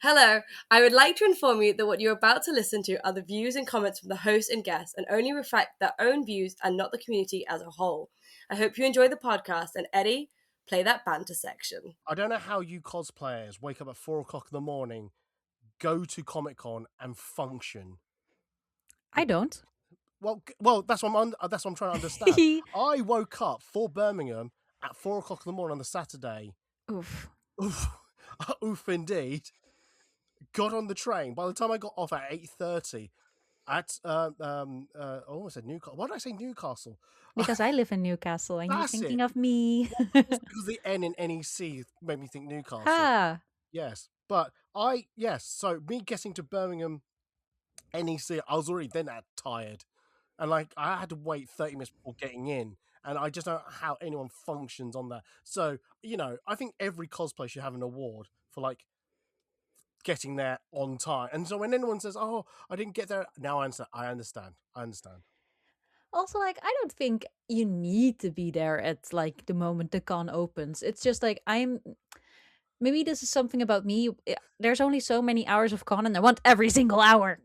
Hello, I would like to inform you that what you're about to listen to are the views and comments from the host and guests and only reflect their own views and not the community as a whole. I hope you enjoy the podcast, and Eddie, play that banter section. I don't know how you cosplayers wake up at 4 o'clock in the morning, go to Comic-Con and function. I don't. Well, that's what I'm trying to understand. I woke up for Birmingham at 4 o'clock in the morning on the Saturday. Oof. Oof, indeed. Got on the train. By the time I got off at 8:30 at I said Newcastle. Why did I say Newcastle? Because I live in Newcastle and you're That's thinking it. of me. Because the N in NEC made me think Newcastle. Ah. Yes. So me getting to Birmingham NEC, I was already then tired. And I had to wait 30 minutes before getting in. And I just don't know how anyone functions on that. So, I think every cosplay should have an award for getting there on time. And so when anyone says, "Oh, I didn't get there," now I understand. Also, I don't think you need to be there at the moment the con opens. It's just maybe this is something about me. There's only so many hours of con and I want every single hour.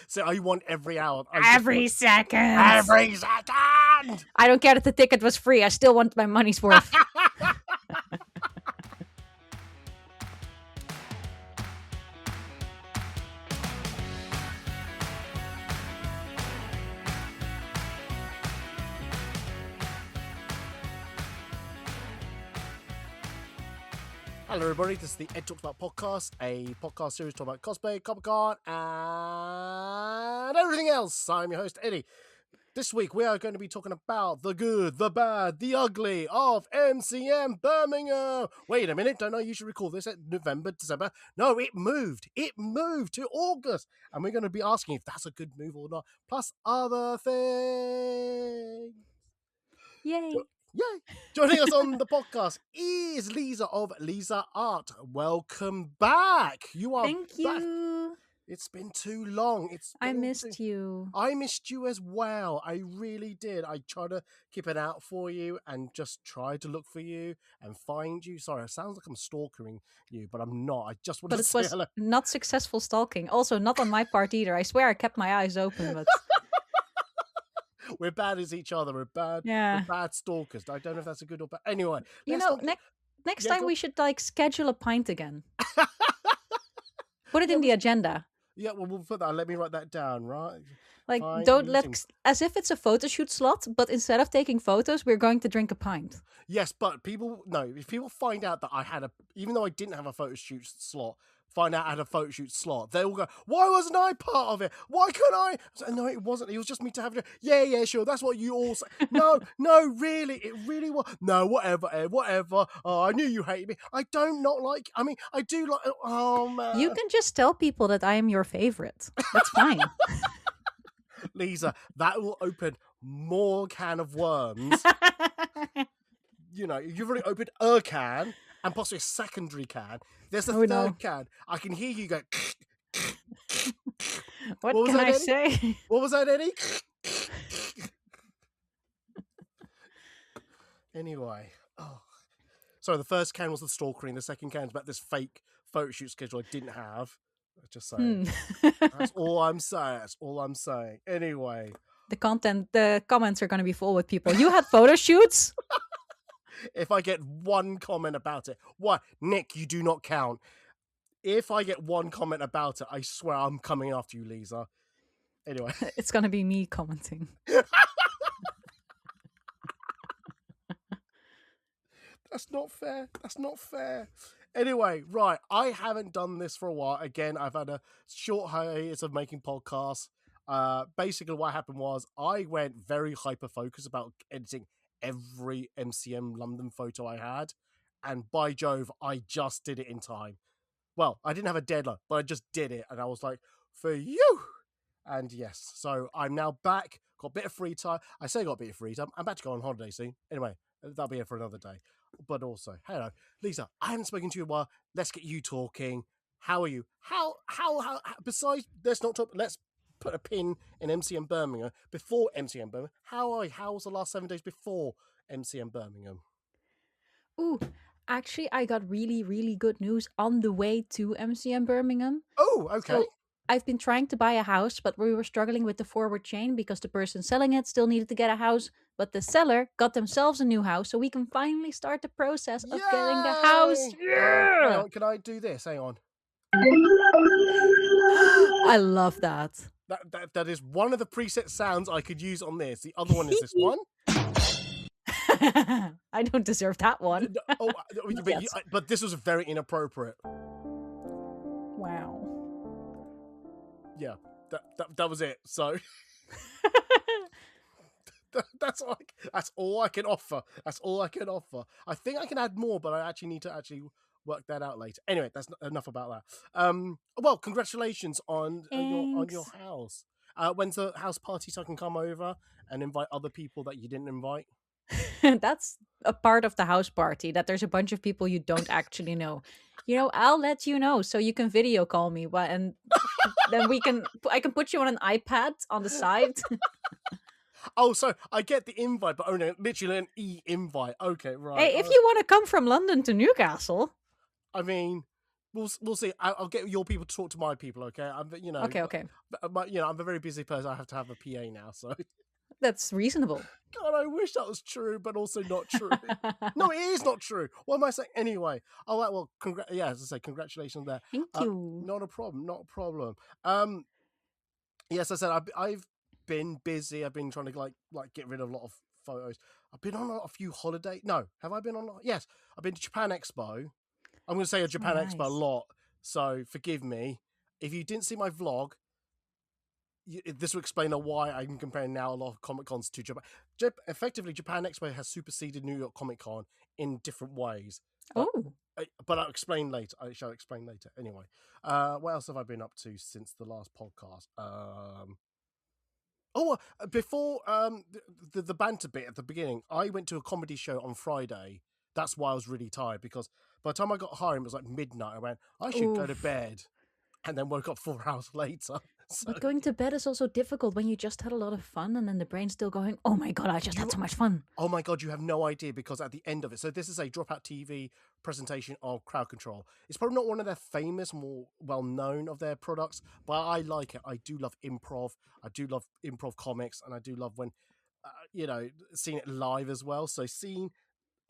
So I want every hour. Every second. Every second. I don't care that the ticket was free. I still want my money's worth. Hello, everybody. This is the Ed Talks About podcast, a podcast series talking about cosplay, Comic-Con, and everything else. I'm your host, Eddie. This week, we are going to be talking about the good, the bad, the ugly of MCM Birmingham. Wait a minute. Don't I usually record this at November, December? No, it moved. It moved to August. And we're going to be asking if that's a good move or not, plus other things. Yay. Yay! Joining us on the podcast is Lisa of Lisa Art. Welcome back. Thank you. Back. It's been too long. I missed you. I missed you as well. I really did. I tried to keep an out for you and just try to look for you and find you. Sorry, it sounds like I'm stalking you, but I'm not. I just want to say hello. But it was not successful stalking. Also, not on my part either. I swear I kept my eyes open, but... We're bad as each other. We're bad stalkers. I don't know if that's a good or bad. Anyway, next time we should schedule a pint again. Put it in the agenda. Yeah, well, we'll put that. Let me write that down, right? As if it's a photo shoot slot, but instead of taking photos, we're going to drink a pint. Yes, but if people find out that even though I didn't have a photo shoot slot, find out I had a photo shoot slot, they will go, "Why wasn't I part of it? Why couldn't I?" No, it wasn't. It was just me to have it. Yeah, sure. That's what you all say. No, really. It really was. No, whatever, Ed, whatever. Oh, I knew you hated me. I I do like, oh, man. You can just tell people that I am your favorite. That's fine. Lisa, that will open more can of worms. You've already opened a can and possibly a secondary can. There's a third can. I can hear you go. What can I say? What was that, Eddie? Anyway. Oh. Sorry, the first can was the stalkering. The second can is about this fake photo shoot schedule I didn't have. Just saying. That's all I'm saying. Anyway. The comments are going to be full with people. You had photo shoots? If I get one comment about it, what? Nick, you do not count. If I get one comment about it, I swear I'm coming after you, Lisa. Anyway. It's going to be me commenting. That's not fair. Anyway, right. I haven't done this for a while. Again, I've had a short hiatus of making podcasts. Basically, what happened was I went very hyper-focused about editing every MCM London photo I had. And by Jove, I just did it in time. Well, I didn't have a deadline, but I just did it. And I was like, for you. And yes, so I'm now back. Got a bit of free time. I say got a bit of free time. I'm about to go on holiday soon. Anyway, that'll be it for another day. But also, hello, Lisa, I haven't spoken to you in a while. Let's get you talking. How are you? How besides, let's put a pin in MCM Birmingham. Before MCM Birmingham, how was the last 7 days before MCM Birmingham? Ooh, Actually, I got really, really good news on the way to MCM Birmingham. Oh, okay. So I've been trying to buy a house, but we were struggling with the forward chain because the person selling it still needed to get a house. But the seller got themselves a new house, so we can finally start the process of getting the house. Yay! Hang Yeah! on, can I do this? Hang on. I love that. That is one of the preset sounds I could use on this. The other one is this one. I don't deserve that one. Oh, Yes. but this was very inappropriate. Wow. Yeah, that was it. So that's all I can offer. That's all I can offer. I think I can add more, but I actually need to work that out later. Anyway, that's enough about that. Well, congratulations on your Thanks. house. When's the house party so I can come over and invite other people that you didn't invite? That's a part of the house party, that there's a bunch of people you don't actually know. I'll let you know so you can video call me, and then I can put you on an iPad on the side. Oh, so I get the invite, but only literally an invite. Okay, right. Hey, if you want to come from London to Newcastle. I mean, we'll see. I'll get your people to talk to my people. Okay, Okay. I'm a very busy person. I have to have a PA now, so. That's reasonable. God, I wish that was true, but also not true. No, it is not true. What am I saying? Anyway, all right. Well, as I say, congratulations there. Thank you. Not a problem. Not a problem. Yes, I said I've been busy. I've been trying to like get rid of a lot of photos. I've been on a few holidays. No, have I been on? Yes, I've been to Japan Expo. I'm going to say a Japan Expo a nice. lot, so forgive me if you didn't see my vlog. This will explain why I'm comparing now a lot of Comic Cons to Japan. Effectively, Japan Expo has superseded New York Comic Con in different ways. But I'll explain later. I shall explain later. Anyway, what else have I been up to since the last podcast? Before the banter bit at the beginning, I went to a comedy show on Friday. That's why I was really tired, because by the time I got home, it was like midnight. I went, I should go to bed, and then woke up 4 hours later. So, but going to bed is also difficult when you just had a lot of fun and then the brain's still going, oh my God, I just had so much fun. Oh my God, you have no idea, because at the end of it, so this is a Dropout TV presentation of Crowd Control. It's probably not one of their famous, more well-known of their products, but I like it. I do love improv. I do love improv comics, and I do love when, seeing it live as well. So seeing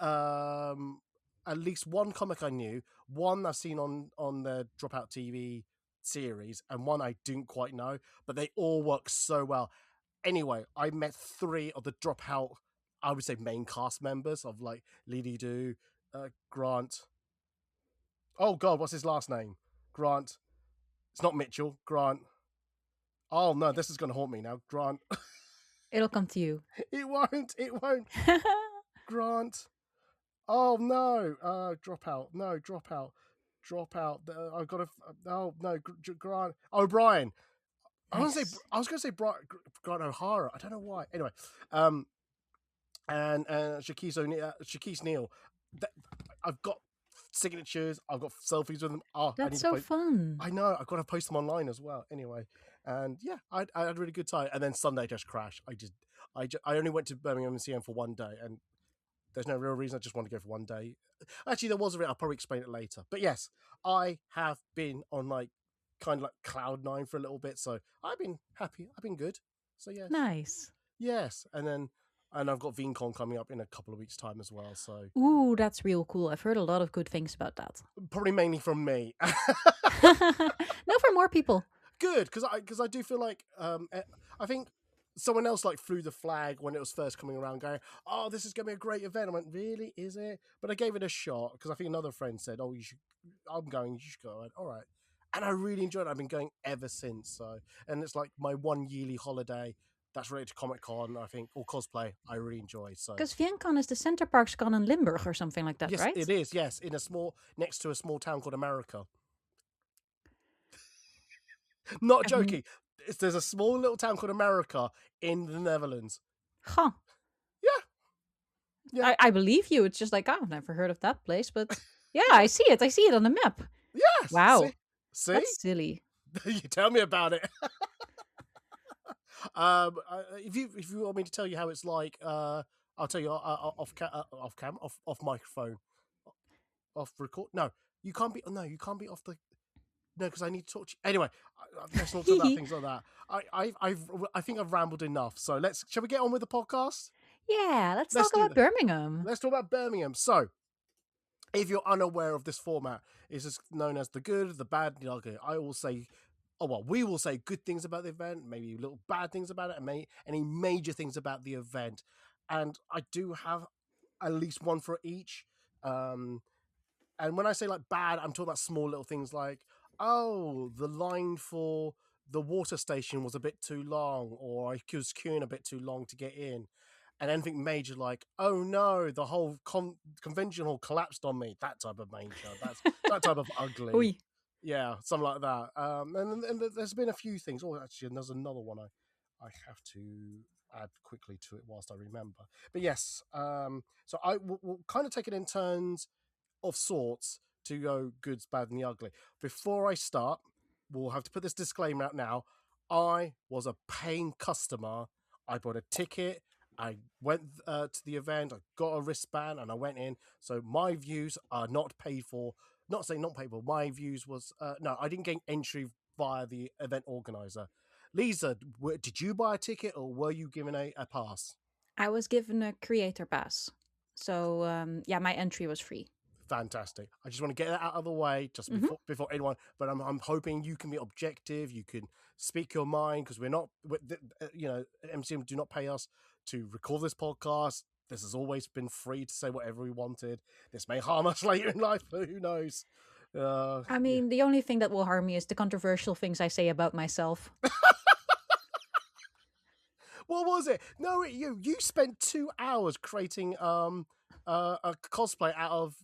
at least one comic I knew, one I've seen on the Dropout TV series, and one I didn't quite know, but they all work so well. Anyway, I met 3 of the Dropout, I would say, main cast members of like Lily Do, Grant. Oh God, what's his last name? Grant. It's not Mitchell. Grant. Oh no, this is going to haunt me now. Grant. It'll come to you. It won't. Grant. Oh no. Dropout. No, dropout. I've got to. Oh no, Grant. O'Brien. Nice. I was going to say Grant O'Hara. I don't know why. Anyway, and Shaquille Neal. I've got signatures. I've got selfies with them. Oh, that's so fun. I know. I've got to post them online as well. Anyway, and yeah, I had a really good time. And then Sunday just crashed. I only went to Birmingham MCM for one day, and there's no real reason. I just want to go for one day. Actually, there was a bit. I'll probably explain it later. But yes, I have been on kind of like cloud 9 for a little bit. So I've been happy. I've been good. So yes. Nice. Yes. And I've got VeeCon coming up in a couple of weeks' time as well. So ooh, that's real cool. I've heard a lot of good things about that. Probably mainly from me. No, for more people. Good, because I do feel like I think someone else flew the flag when it was first coming around, going, "Oh, this is going to be a great event." I went, "Really? Is it?" But I gave it a shot, because I think another friend said, "Oh, you should." I'm going. You should go. I went, all right, and I really enjoyed it. I've been going ever since. So, and it's like my one yearly holiday that's related to Comic Con, I think, or cosplay. I really enjoy. So, because VeeCon is the Center Parks Con in Limburg or something like that, yes, right? it is. Yes, next to a small town called America. Not joking. There's a small little town called America in the Netherlands. Huh. Yeah. I believe you. It's just like, I've never heard of that place, but yeah, I see it. I see it on the map. Yes. Wow. See? That's silly. You tell me about it. If you want me to tell you how it's like, I'll tell you off microphone. off record. No, you can't be. No, you can't be off the. No, because I need to talk to you. Anyway, let's not talk about things like that. I think I've rambled enough. So shall we get on with the podcast? Yeah, let's talk do about that. Birmingham. Let's talk about Birmingham. So, if you're unaware of this format, it's just known as the good, the bad, the ugly. I will say, we will say good things about the event, maybe little bad things about it, and any major things about the event. And I do have at least one for each. And when I say like bad, I'm talking about small little things like, oh, the line for the water station was a bit too long, or I was queuing a bit too long to get in. And anything major like, oh no, the whole convention hall collapsed on me. That type of major. That's that type of ugly. Oy. Yeah, something like that. And there's been a few things. Oh, actually, and there's another one I have to add quickly to it whilst I remember. But yes, so we'll kind of take it in turns of sorts to go goods, bad, and the ugly. Before I start, we'll have to put this disclaimer out now. I was a paying customer. I bought a ticket. I went to the event. I got a wristband, and I went in. So my views are not paid for. Not saying not paid for. My views was no. I didn't gain entry via the event organizer. Lisa, did you buy a ticket, or were you given a pass? I was given a creator pass. So, yeah, my entry was free. Fantastic. I just want to get that out of the way just before anyone. But I'm hoping you can be objective. You can speak your mind, because we're not, MCM do not pay us to record this podcast. This has always been free to say whatever we wanted. This may harm us later in life, but who knows? I mean, the only thing that will harm me is the controversial things I say about myself. What was it? No, you spent 2 hours creating a cosplay out of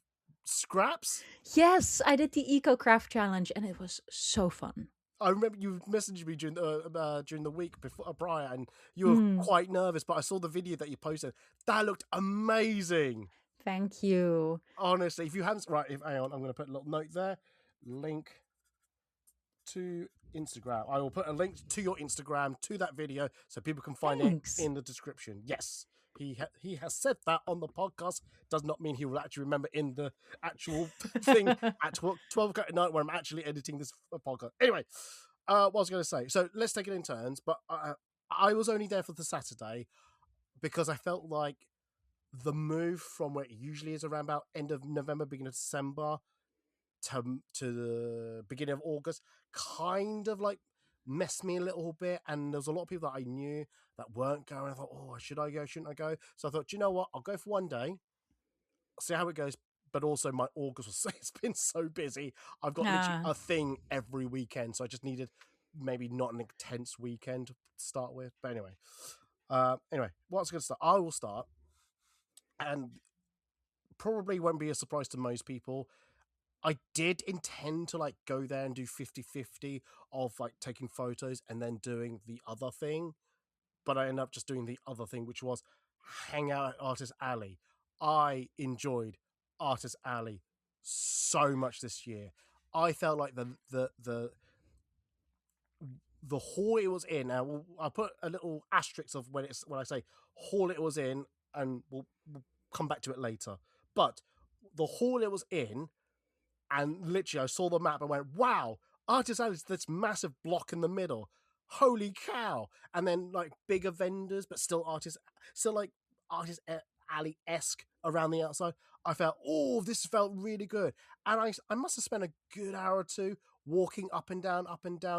scraps. Yes, I did the Eco-Craft challenge, and it was so fun. I remember you messaged me during the week before prior, and you were quite nervous. But I saw the video that you posted. That looked amazing. Thank you. Honestly, if you haven't, hang on, I'm going to put a little note there. Link to Instagram. I will put a link to your Instagram to that video so people can find it in the description. Yes. He has said that on the podcast. Does not mean he will actually remember in the actual thing at 12 o'clock at night when I'm actually editing this podcast. Anyway, what was I going to say? So let's take it in turns. But I was only there for the Saturday because I felt like the move from where it usually is around about end of November, beginning of December to the beginning of August kind of like messed me a little bit, and there was a lot of people that I knew that weren't going. I thought, oh, should I go? Shouldn't I go? So I thought, do you know what? I'll go for one day, see how it goes. But also my August was, it's been so busy. I've got literally a thing every weekend, so I just needed maybe not an intense weekend to start with. But anyway, what's going to start? I will start, and probably won't be a surprise to most people. I did intend to like go there and do 50-50 of like taking photos and then doing the other thing. But I ended up just doing the other thing, which was hang out at Artist Alley. I enjoyed Artist Alley so much this year. I felt like the hall it was in. Now I'll put a little asterisk of when I say hall it was in, and we'll come back to it later. But the hall it was in. And literally, I saw the map and went, wow, Artist Alley's this massive block in the middle. Holy cow. And then, like, bigger vendors, but still Artist Alley-esque around the outside. I felt, oh, this felt really good. And I must have spent a good hour or two walking up and down,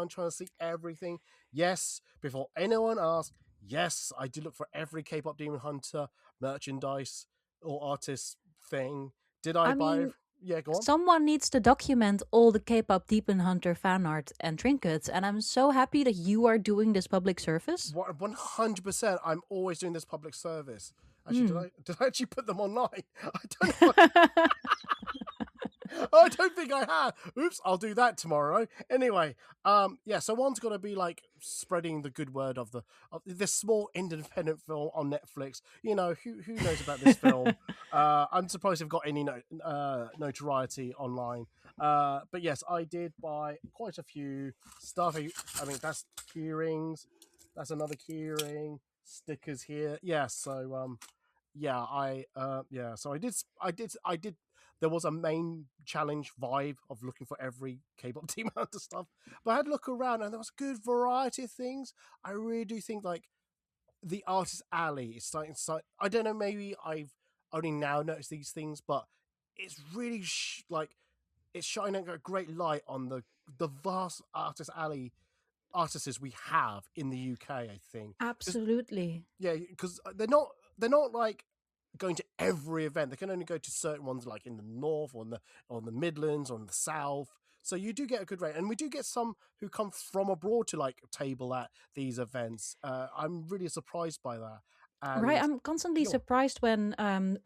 trying to see everything. Yes, before anyone asks, yes, I did look for every K-pop Demon Hunter merchandise or artist thing. Did I buy... Yeah, go on. Someone needs to document all the K-pop Demon Hunter fan art and trinkets, and I'm so happy that you are doing this public service. 100%. I'm always doing this public service. Actually, did I actually put them online? I don't know. I don't think I have. Oops, I'll do that tomorrow. Anyway, so one's got to be like spreading the good word of this small independent film on Netflix. You know, who knows about this film? I'm surprised they've got any notoriety online. But yes, I did buy quite a few stuff. I mean, that's keyrings. That's another keyring. Stickers here. Yeah, so so I did there was a main challenge vibe of looking for every K-pop team out of stuff. But I had to look around, and there was a good variety of things. I really do think like the artist alley is starting to. I don't know. Maybe I've only now noticed these things, but it's really like it's shining a great light on the vast artist alley artists we have in the UK. I think. 'Cause Absolutely. yeah, because they're not like going to every event. They can only go to certain ones, like in the north or on the Midlands or in the south. So you do get a good rate, and we do get some who come from abroad to like table at these events. I'm really surprised by that. Right, And I'm constantly yo, surprised when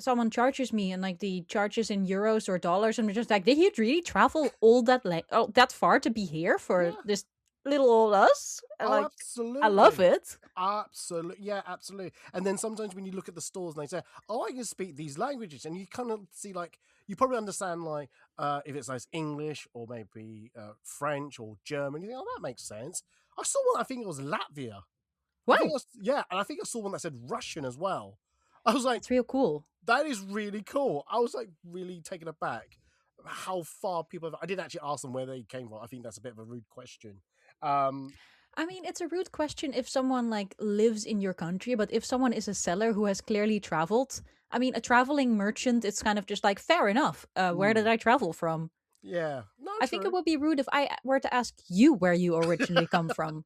someone charges me and like the charges in euros or dollars, and I'm just like, did you really travel all that far to be here for yeah, this little old us? oh, Like, I love absolutely. it. Absolutely, yeah, absolutely. And then sometimes when you look at the stores and they say, "Oh, I can speak these languages," and you kind of see like you probably understand like if it's like English or maybe French or German. You think, "Oh, that makes sense." I saw one. I think it was Latvia. I think it Wow, was yeah, and I think I saw one that said Russian as well. I was like, that's real cool. "That is really cool." I was like really taken aback how far people. I didn't actually ask them where they came from. I think that's a bit of a rude question. Um, I mean, it's a rude question if someone like lives in your country, but if someone is a seller who has clearly traveled, I mean, a traveling merchant, it's kind of just like fair enough. Where did mm, I travel from? yeah, no, I think it true. would be rude if I were to ask you where you originally come from.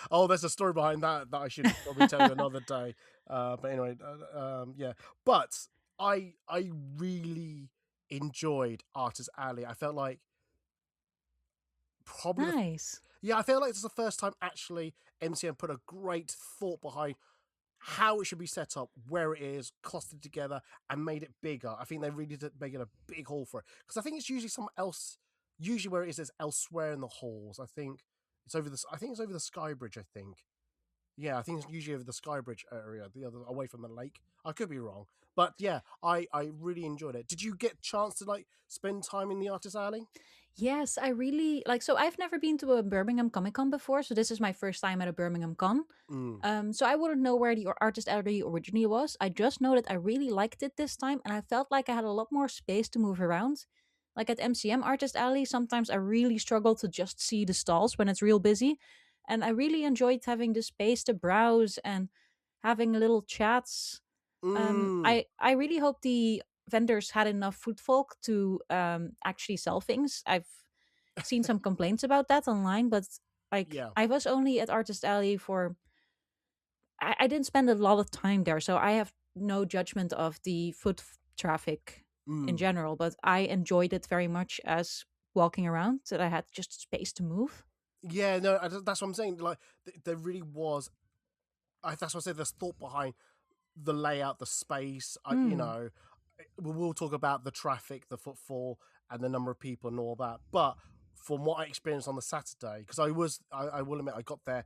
Oh, there's a story behind that I should probably tell you another day. But anyway, yeah. But I really enjoyed Artist Alley. I felt like probably the Nice. yeah, I feel like it's the first time actually MCM put a great thought behind how it should be set up, where it is, clustered together, and made it bigger. I think they really did make it a big hall for it because I think it's usually somewhere else. Usually where it is elsewhere in the halls. I think it's over the. I think it's over the Sky Bridge. I think. Yeah, I think it's usually over the Skybridge area, the other away from the lake. I could be wrong, but yeah, I really enjoyed it. Did you get a chance to like spend time in the artist alley? Yes, I really like. So I've never been to a Birmingham Comic Con before, so this is my first time at a Birmingham Con. Mm, So I wouldn't know where the artist alley originally was. I just know that I really liked it this time, and I felt like I had a lot more space to move around. Like at MCM Artist Alley, sometimes I really struggle to just see the stalls when it's real busy, and I really enjoyed having the space to browse and having little chats. mm, I really hope the vendors had enough footfolk to actually sell things. I've seen some complaints about that online, but like yeah, I was only at Artist Alley for I didn't spend a lot of time there, so I have no judgment of the traffic in mm, general, but I enjoyed it very much as walking around that I had just space to move. yeah. No, that's what I'm saying. Like, there really was. That's what I said. There's thought behind the layout, the space. Mm, We'll talk about the traffic, the footfall, and the number of people and all that. But from what I experienced on the Saturday, because I will admit, I got there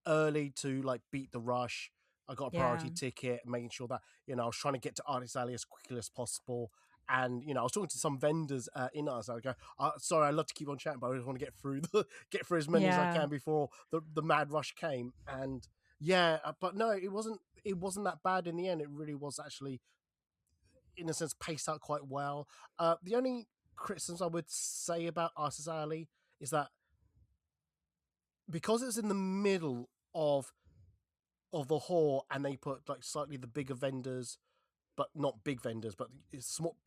early to like beat the rush. I got a yeah. priority ticket, making sure that I was trying to get to Artist Alley as quickly as possible. And I was talking to some vendors in Artist Alley. I go, sorry, I'd love to keep on chatting, but I just want to get through as many as I Yeah. can before the mad rush came. And yeah, but no, it wasn't that bad in the end. It really was actually, in a sense, paced out quite well. The only criticisms I would say about Artist Alley is that because it's in the middle of the hall and they put like slightly the bigger vendors, but not big vendors, but it's small,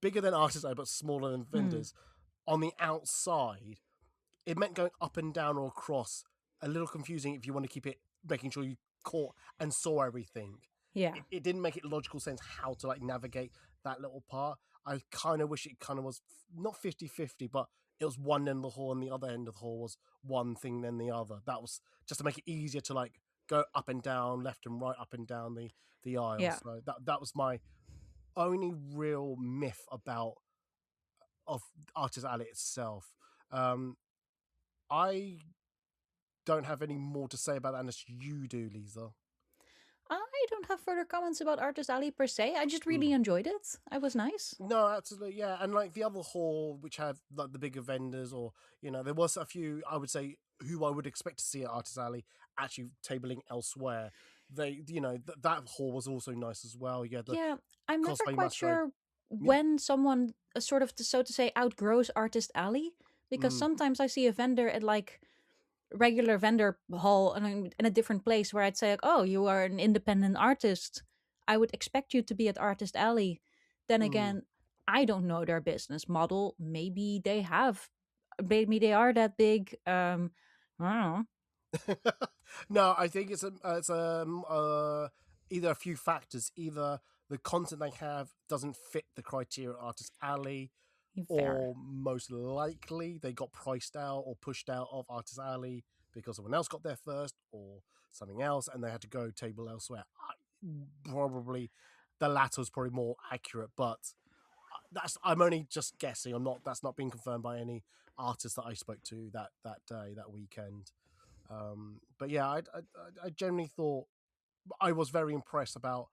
bigger than Artist Alley, but smaller than Mm, vendors on the outside. It meant going up and down or across a little confusing if you want to keep it making sure you caught and saw everything. yeah. It didn't make it logical sense how to like navigate that little part. I kind of wish it kind of was not 50-50, but it was one end of the hall and the other end of the hall was one thing then the other. That was just to make it easier to like go up and down, left and right, up and down the aisle. Yeah. So that was my only real myth about of Artist Alley itself. Um, I don't have any more to say about that unless you do, Lisa. I don't have further comments about Artist Alley per se. I just really enjoyed it. It was nice. No, absolutely, yeah. And like the other hall, which had like the bigger vendors, or there was a few I would say who I would expect to see at Artist Alley actually tabling elsewhere. That hall was also nice as well. You had the Yeah, I'm never cosplay quite masquerade. sure. Yeah. when someone sort of, so to say, outgrows Artist Alley. Because Mm, sometimes I see a vendor at like regular vendor hall and I'm in a different place where I'd say like, oh, you are an independent artist. I would expect you to be at Artist Alley. Then mm. again, I don't know their business model. Maybe they have, maybe they are that big. I don't know. No, I think either a few factors. Either the content they have doesn't fit the criteria at Artist Alley, Fair. or most likely they got priced out or pushed out of Artist Alley because someone else got there first or something else, and they had to go table elsewhere. Probably the latter is probably more accurate, but I'm only just guessing. I'm not. That's not being confirmed by any artists that I spoke to that day, that weekend. But yeah, I generally thought I was very impressed about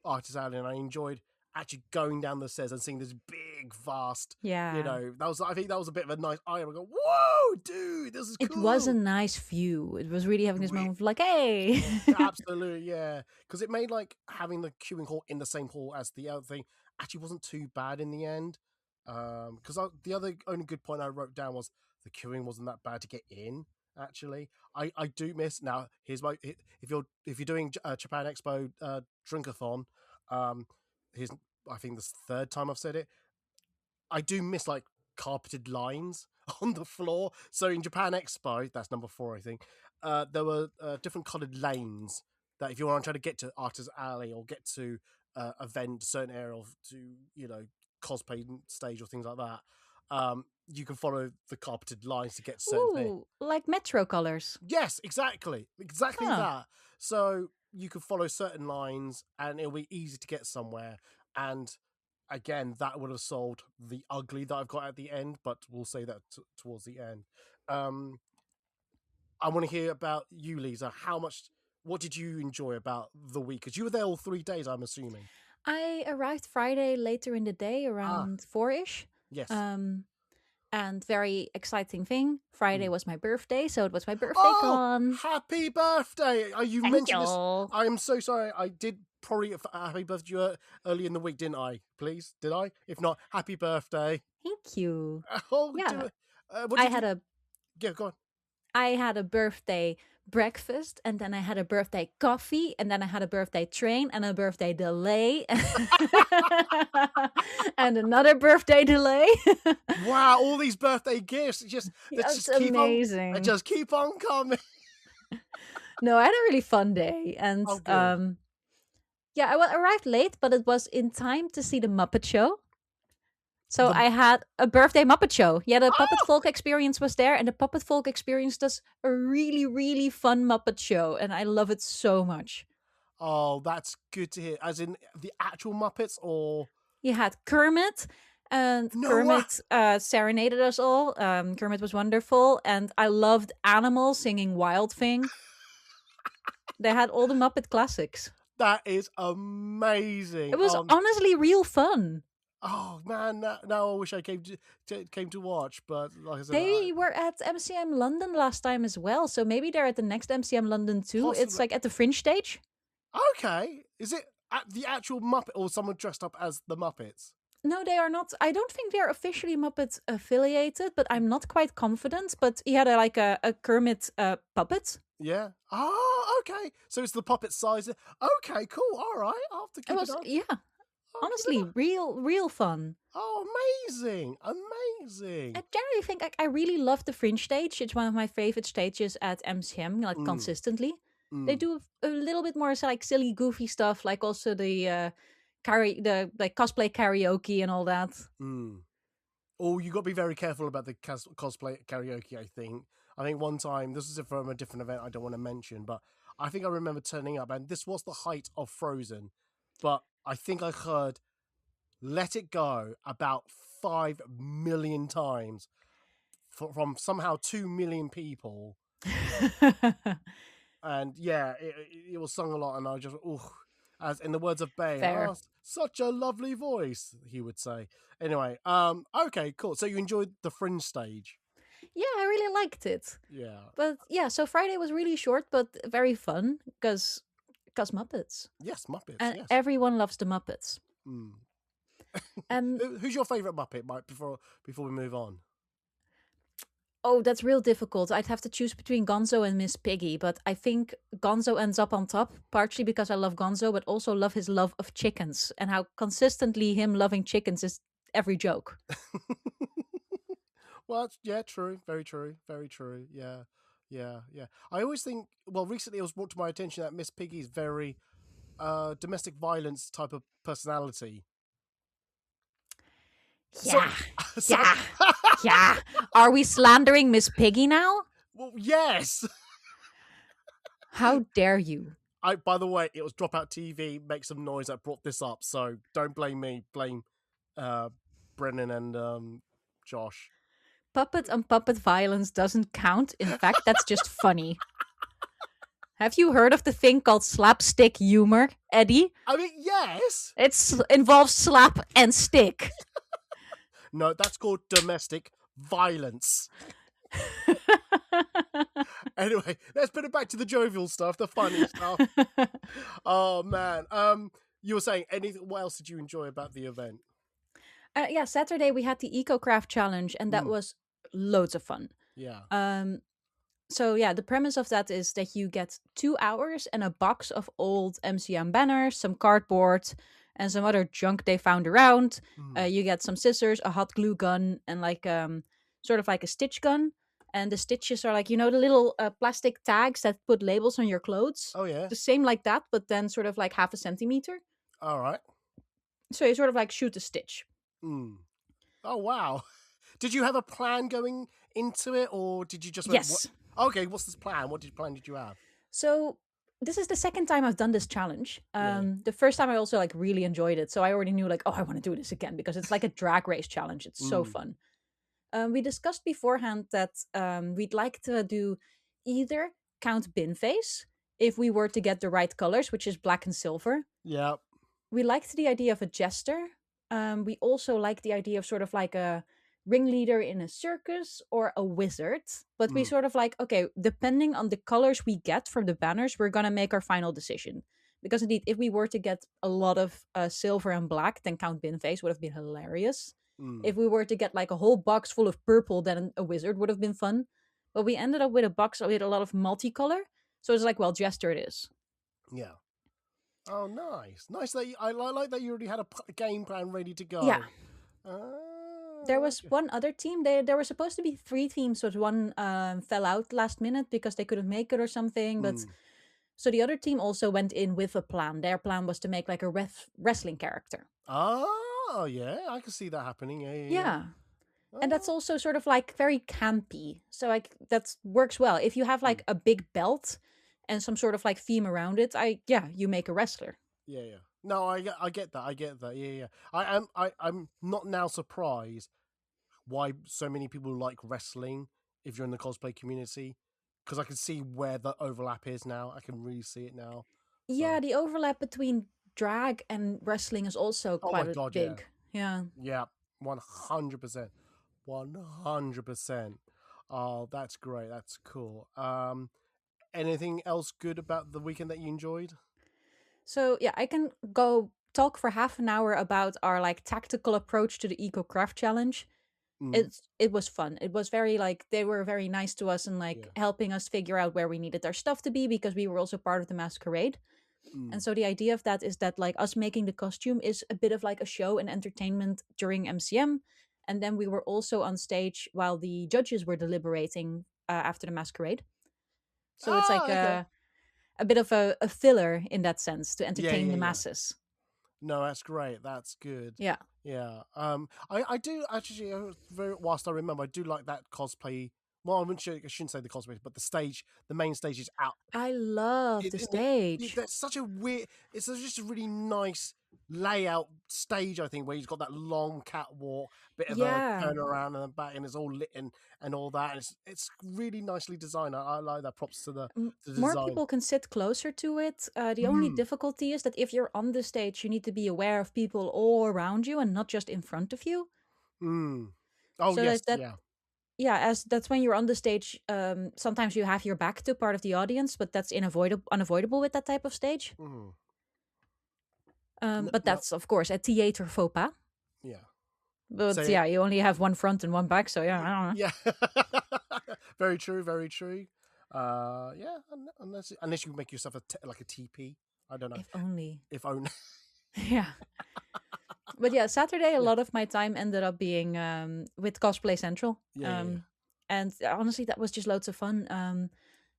Artist Alley, and I enjoyed actually going down the stairs and seeing this big, vast. Yeah. That was. I think that was a bit of a nice eye. I go, whoa, dude, this is It was a cool. nice view. It was really having this Re- moment of like, hey. Absolutely, yeah. Because it made like having the queuing hall in the same hall as the other thing actually wasn't too bad in the end. Because the other only good point I wrote down was the queuing wasn't that bad to get in. Actually, I do miss now. Here's my if you're doing Japan Expo Drinkathon, um, here's I think this third time I've said it. I do miss like carpeted lines on the floor. So in Japan Expo, that's number 4, I think. There were different coloured lanes that if you want to try to get to Artist Alley or get to event certain area of to cosplay stage or things like that, you can follow the carpeted lines to get to certain things. Ooh, like Metro colors. Yes, exactly Huh. that. So you can follow certain lines, and it'll be easy to get somewhere. And again, that would have solved the ugly that I've got at the end, but we'll say that towards the end. Um, I want to hear about you, Lisa. What did you enjoy about the week? Because you were there all 3 days, I'm assuming. I arrived Friday later in the day Ah, around 4ish. yes. Um, and very exciting thing, Friday Mm. was my birthday, so it was my birthday Oh, con. happy birthday! You Thank mentioned this. you. I am so sorry. I did probably happy birthday to you early in the week, didn't I? Please, did I? If not, happy birthday. Thank you. Oh, Yeah, do it. What I did had you? a Yeah, go on. I had a birthday breakfast, and then I had a birthday coffee, and then I had a birthday train and a birthday delay and another birthday delay. Wow, all these birthday gifts. It's amazing. just keep on coming. No, I had a really fun day, and Oh, good. yeah, arrived late, but it was in time to see the Muppet Show. So The I had a birthday Muppet Show. Yeah, the Puppet oh, Folk Experience was there, and the Puppet Folk Experience does a really, really fun Muppet Show, and I love it so much. oh, that's good to hear. As in the actual Muppets, or You had Kermit, and no? Kermit serenaded us all. Kermit was wonderful, and I loved Animal singing Wild Thing. They had all the Muppet classics. That is amazing. It was honestly real fun. Oh man, now I wish I came to watch, but like I said, They were at MCM London last time as well, so maybe they're at the next MCM London too. It's possibly. like at the Fringe stage. Okay, is it at the actual Muppet or someone dressed up as the Muppets? No, they are not. I don't think they're officially Muppet affiliated, but I'm not quite confident. But he had a Kermit puppet. Yeah. Oh, okay. So it's the puppet size. Okay, cool. All right, I'll have to It keep it was, on. yeah, I'll keep it honestly, on. real fun. Oh, amazing. I generally think I really love the Fringe stage. It's one of my favorite stages at MCM, like Mm, consistently. They mm, do a little bit more so, like silly, goofy stuff, like also the like cosplay karaoke and all that. mm. Oh, you got to be very careful about the cosplay karaoke. I think one time, this is from a different event I don't want to mention, but I think I remember turning up, and this was the height of Frozen, but I think I heard "Let It Go" about 5 million times from somehow 2 million people, and yeah, it was sung a lot, and I just as in the words of Bane, Fair. such a lovely voice, he would say. Anyway, okay, cool. So you enjoyed the Fringe stage? Yeah, I really liked it. Yeah. But yeah, so Friday was really short but very fun because Muppets. Yes, Muppets. And Yes. everyone loves the Muppets. Mm. And Who's your favourite Muppet, Mike? Before we move on. oh, that's real difficult. I'd have to choose between Gonzo and Miss Piggy, but I think Gonzo ends up on top, partially because I love Gonzo, but also love his love of chickens and how consistently him loving chickens is every joke. Well, yeah, true. Very true. Very true. Yeah. Yeah. Yeah. I always think, well, recently it was brought to my attention that Miss Piggy's very domestic violence type of personality. Yeah. So, Yeah. Yeah. Are we slandering Miss Piggy now? well, yes. How dare you? By the way, it was Dropout TV, Make Some Noise, that brought this up. So don't blame me. Blame Brennan and Josh. Puppet and puppet violence doesn't count. In fact, that's just funny. Have you heard of the thing called slapstick humor, Eddie? I mean, yes. It involves slap and stick. No, that's called domestic violence. Anyway, let's put it back to the jovial stuff, the funny stuff. Oh man, you were saying anything? What else did you enjoy about the event? Yeah, Saturday we had the Eco-Craft Challenge, and that was loads of fun. Yeah. So yeah, the premise of that is that you get 2 hours and a box of old MCM banners, some cardboard, and some other junk they found around. You get some scissors, a hot glue gun, and like sort of like a stitch gun. And the stitches are like, you know, the little plastic tags that put labels on your clothes. Oh yeah. The same like that, but then sort of like half a centimeter. All right. So you sort of like shoot a stitch. Oh wow. Did you have a plan going into it, or did you just? Yes. Okay. What's this plan? What plan did you have? So this is the second time I've done this challenge. The first time I also like really enjoyed it. So I already knew like, oh, I want to do this again because it's like a drag race challenge. It's so fun. We discussed beforehand that we'd like to do either Count Binface if we were to get the right colors, which is black and silver. Yeah. We liked the idea of a jester. We also like the idea of sort of like a ringleader in a circus or a wizard. But we sort of like, okay, depending on the colors we get from the banners, we're going to make our final decision. Because indeed, if we were to get a lot of silver and black, then Count Binface would have been hilarious. If we were to get like a whole box full of purple, then a wizard would have been fun. But we ended up with a box with a lot of multicolor. So it's like, well, jester it is. Yeah. Oh, nice. Nice that I like that you already had a game plan ready to go. Yeah. There was one other team. There were supposed to be 3 teams, but one fell out last minute because they couldn't make it or something. But so the other team also went in with a plan. Their plan was to make like a wrestling character. Oh, yeah. I can see that happening. Yeah. And that's also sort of like very campy. So like that works well. If you have like a big belt and some sort of like theme around it, you make a wrestler. Yeah. No, I get that. Yeah. I'm not now surprised why so many people like wrestling if you're in the cosplay community, because I can see where the overlap is now. I can really see it now. Yeah, the overlap between drag and wrestling is also quite big. Yeah. Yeah, 100%. 100%. Oh, that's great. That's cool. Anything else good about the weekend that you enjoyed? So yeah, I can go talk for half an hour about our like tactical approach to the Eco-Craft Challenge. It was fun. It was very like they were very nice to us and like helping us figure out where we needed our stuff to be because we were also part of the masquerade. And so the idea of that is that like us making the costume is a bit of like a show and entertainment during MCM. And then we were also on stage while the judges were deliberating after the masquerade. So it's like a bit of a filler in that sense to entertain the masses. No, that's great. That's good. Yeah. Yeah. I do actually, whilst I remember, I do like that cosplay. Well, I shouldn't say the cosplay, but the stage, the main stage is out. I love the stage. That's such a weird, it's just a really nice layout stage, I think, where he's got that long catwalk, bit of a turnaround and the back, and it's all lit and all that. And it's really nicely designed. I like that. Props to the design. More people can sit closer to it. The only difficulty is that if you're on the stage, you need to be aware of people all around you and not just in front of you. Oh, so yes, yeah, as that's when you're on the stage, sometimes you have your back to part of the audience, but that's unavoidable with that type of stage. But that's, of course, a theater faux pas. Yeah. But So yeah, you only have one front and one back, so yeah, I don't know. yeah. Very true. Very true. Yeah. Unless you make yourself like a TP. I don't know. If only. If only. Yeah. But yeah, Saturday a Yeah. lot of my time ended up being with Cosplay Central. Yeah. And honestly that was just loads of fun.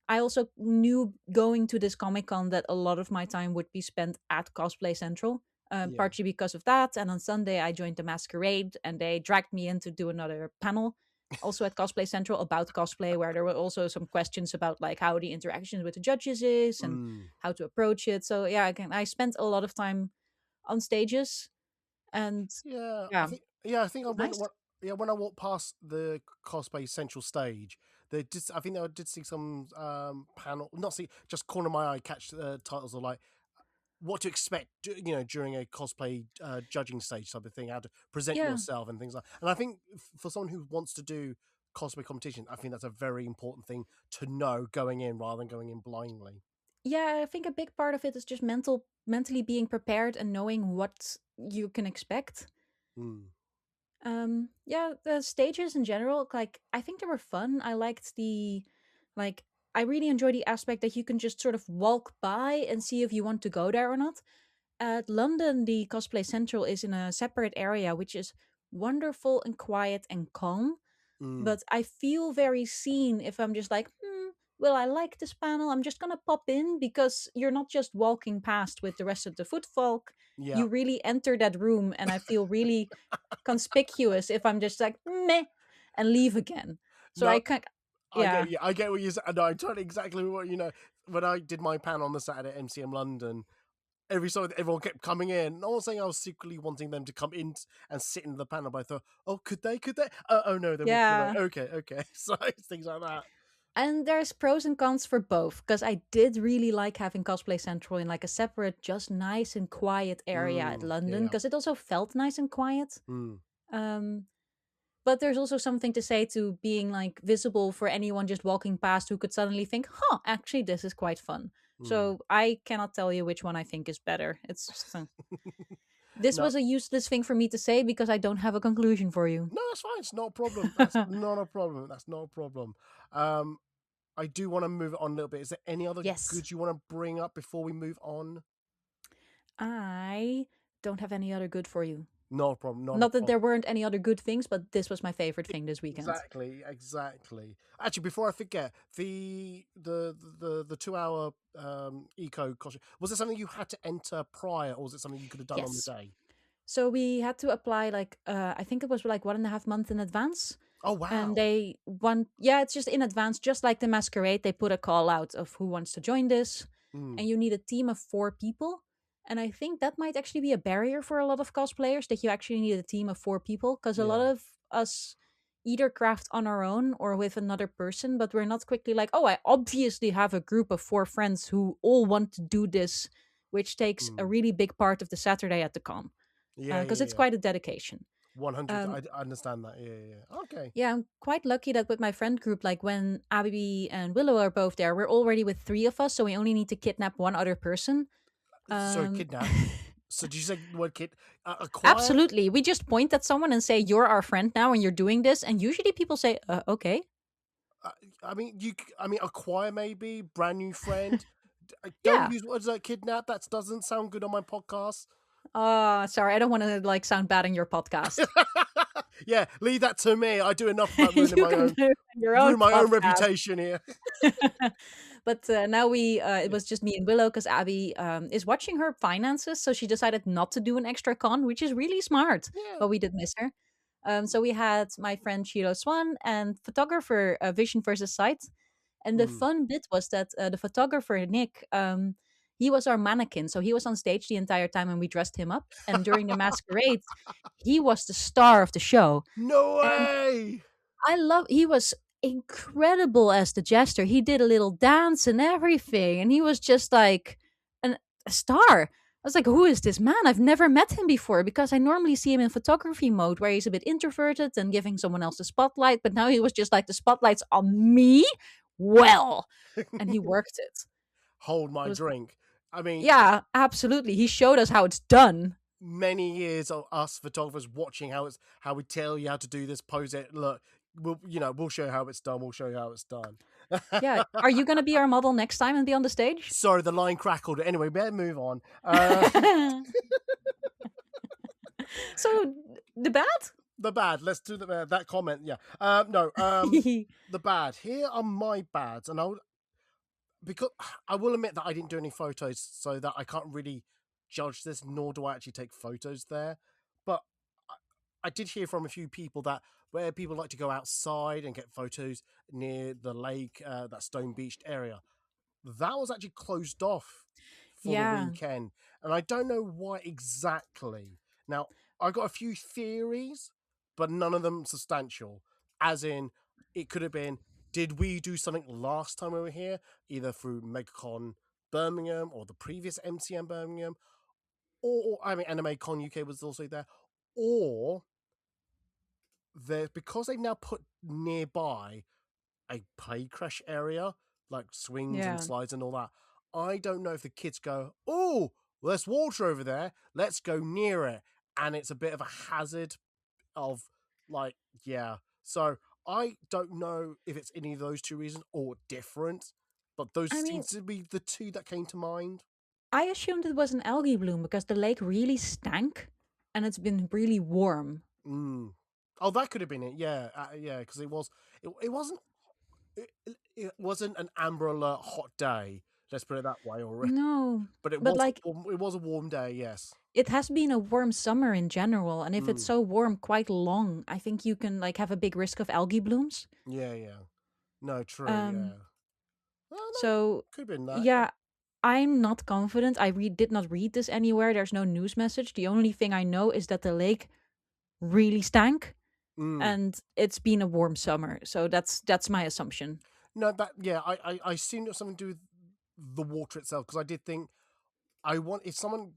I also knew going to this Comic Con that a lot of my time would be spent at Cosplay Central, Yeah. partly because of that. And on Sunday, I joined the masquerade and they dragged me in to do another panel, also at Cosplay Central about cosplay, where there were also some questions about like how the interaction with the judges is and how to approach it. So yeah, again, I spent a lot of time on stages and Yeah, yeah, I think I it's nice. when I walked past the cosplay central stage, I think I did see some panel, not see, just corner of my eye catch titles of like what to expect, during a cosplay judging stage type of thing, how to present Yeah. yourself and things like. And I think for someone who wants to do cosplay competition, I think that's a very important thing to know going in rather than going in blindly. Yeah, I think a big part of it is just mentally being prepared and knowing what you can expect. Mm. Yeah, the stages in general, like I think they were fun. I liked the like I really enjoy the aspect that you can just sort of walk by and see if you want to go there or not. At London, the Cosplay Central is in a separate area, which is wonderful and quiet and calm. Mm. But I feel very seen if I'm just like, well, I like this panel. I'm just gonna pop in because you're not just walking past with the rest of the footfolk. Yeah. You really enter that room, and I feel really conspicuous if I'm just like meh and leave again. So No, I can't. I Yeah, get you. I get what you're saying. No, I totally exactly what you know. When I did my panel on the Saturday at MCM London, everyone kept coming in. No one's saying I was secretly wanting them to come in and sit in the panel, but I thought, oh, could they? Could they? Oh no, they're walking away. yeah. Okay. So things like that. And there's pros and cons for both because I did really like having Cosplay Central in like a separate, just nice and quiet area at London Yeah. because it also felt nice and quiet. Mm, Um, but there's also something to say to being like visible for anyone just walking past who could suddenly think, huh, actually, this is quite fun. mm. So I cannot tell you which one I think is better. It's just, this No, was a useless thing for me to say because I don't have a conclusion for you. no, that's fine. It's not a problem. That's not a problem. That's not a problem. Um, I do want to move it on a little bit. Is there any other Yes. goods you want to bring up before we move on? I don't have any other good for you. No problem. Not a Not that problem. there weren't any other good things, but this was my favorite thing this weekend. Exactly. Actually, before I forget, the 2 hour eco costume, was it something you had to enter prior, or was it something you could have done on the Yes. day? So we had to apply like I think it was like 1.5 months in advance. Oh wow! And they want, yeah, it's just in advance, just like the masquerade. They put a call out of who wants to join this, and you need a team of 4 people. And I think that might actually be a barrier for a lot of cosplayers that you actually need a team of 4 people because a lot Yeah. of us either craft on our own or with another person, but we're not quickly like, oh, I obviously have a group of 4 friends who all want to do this, which takes a really big part of the Saturday at the con because it's Yeah. quite a dedication. 100. I understand that. Yeah. Okay. Yeah, I'm quite lucky that with my friend group, like when Abby and Willow are both there, we're already with 3 of us, so we only need to kidnap one other person. Sorry, kidnap. So did you say the word acquire? Absolutely. We just point at someone and say, "You're our friend now, and you're doing this." And usually people say, "Okay." I mean, acquire maybe brand new friend. Don't Yeah. use words like kidnap. That doesn't sound good on my podcast. Sorry, I don't want to like sound bad in your podcast. Yeah, leave that to me. I do enough about ruining You my can own, do it in your own podcast. reputation here. But now it was just me and Willow because Abby is watching her finances, so she decided not to do an extra con, which is really smart. Yeah. But we did miss her. So we had my friend Shiro Swan and photographer Vision versus Sight. And the fun bit was that the photographer Nick, he was our mannequin, so he was on stage the entire time, and we dressed him up. And during the masquerade, he was the star of the show. No And way. he was incredible as the jester. He did a little dance and everything, and he was just like a star. I was like, who is this man? I've never met him before because I normally see him in photography mode where he's a bit introverted and giving someone else the spotlight. But now he was just like, the spotlight's on me. Well, and he worked it. Hold my It was, drink. I mean, yeah, absolutely. He showed us how it's done. many years of us photographers watching how we tell you how to do this, pose it. Look, we'll show you how it's done. We'll show you how it's done. Yeah. Are you going to be our model next time and be on the stage? Sorry, the line crackled. Anyway, better move on. So the bad? The bad. Let's do that comment. Yeah. No. The bad. Here are my bads, and because I will admit that I didn't do any photos, so that I can't really judge this, nor do I actually take photos there. But I did hear from a few people that where people like to go outside and get photos near the lake, that stone beached area, that was actually closed off for the Yeah. weekend, and I don't know why exactly. Now, I got a few theories, but none of them substantial. As in, it could have been, did we do something last time we were here, either through MegaCon Birmingham or the previous MCM Birmingham, or I mean, Anime Con UK was also there, or because they've now put nearby a play crash area, like swings and Yeah. slides and all that. I don't know if the kids go, oh, there's water over there, let's go near it. And it's a bit of a hazard of, like, yeah. So I don't know if it's any of those two reasons or different, but those I seem mean, to be the two that came to mind. I assumed it was an algae bloom because the lake really stank and it's been really warm. Mm. Oh, that could have been it. Yeah, yeah, because it wasn't it wasn't an Amber Alert hot day. Let's put it that way, or No. but it But was like it was a warm day. Yes. it has been a warm summer in general, and if it's Mm. so warm quite long, I think you can like have a big risk of algae blooms. Yeah, yeah. No, true. Um Yeah. Oh, no, so could have been that. yeah, I'm not confident. I did not read this anywhere. There's no news message. The only thing I know is that the lake really stank Mm. and it's been a warm summer. So that's my assumption. No, that yeah. I assumed it was something to do with the water itself, because I did think I want if someone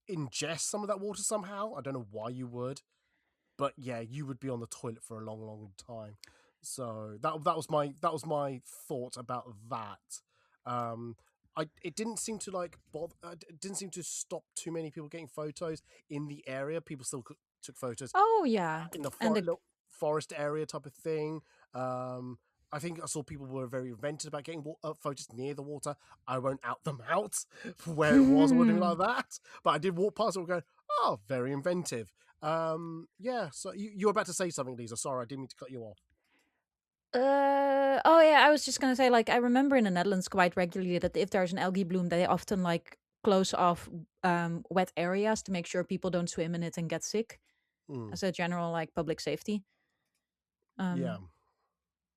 ingests some of that water somehow. I don't know why you would, but yeah, you would be on the toilet for a long, long time. So that was my thought about that. Um, it didn't seem to like bother. It didn't seem to stop too many people getting photos in the area. People still took photos Oh yeah. in the And the little forest area type of thing. Um, I think I saw people were very inventive about getting photos near the water. I won't out them out for where it was or anything like that, but I did walk past it and go, oh, very inventive. Yeah, so you were about to say something, Lisa. Sorry, I didn't mean to cut you off. oh yeah, I was just gonna say, like, I remember in the Netherlands quite regularly that if there's an algae bloom, they often like close off wet areas to make sure people don't swim in it and get sick Mm, as a general like public safety. yeah. Um,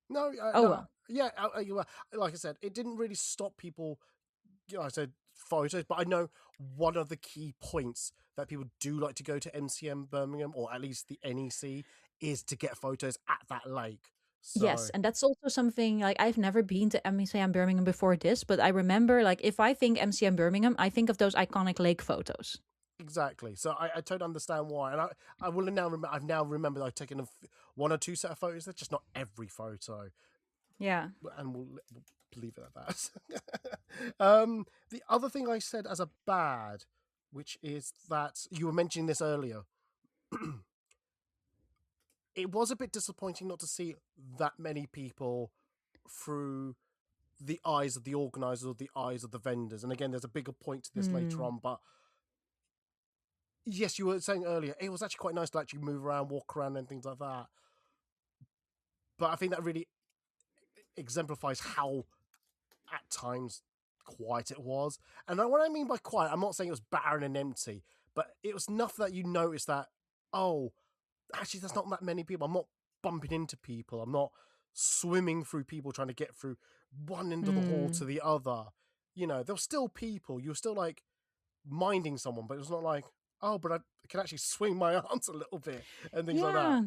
No, oh no, well. yeah. Like I said, it didn't really stop people. I said photos, but I know one of the key points that people do like to go to MCM Birmingham, or at least the NEC, is to get photos at that lake. Yes, So and that's also something like I've never been to MCM Birmingham before this, but I remember like if I think MCM Birmingham, I think of those iconic lake photos. exactly. So I totally understand why, and I will now remember. I've now remembered I've taken one or two set of photos. That's just not every photo, Yeah. and we'll leave it at that. The other thing I said as a bad, which is that you were mentioning this earlier, it was a bit disappointing not to see that many people through the eyes of the organisers or the eyes of the vendors. And again, there's a bigger point to this later Hmm. on, but yes, you were saying earlier, it was actually quite nice to actually move around, walk around, and things like that. But I think that really exemplifies how, at times, quiet it was. And what I mean by quiet, I'm not saying it was barren and empty, but it was enough that you noticed that, oh, actually, there's not that many people. I'm not bumping into people. I'm not swimming through people trying to get through one end of the hall Hmm. to the other. You know, there were still people. You were still like minding someone, but it was not like, oh, but I can actually swing my arms a little bit and things like that. Yeah.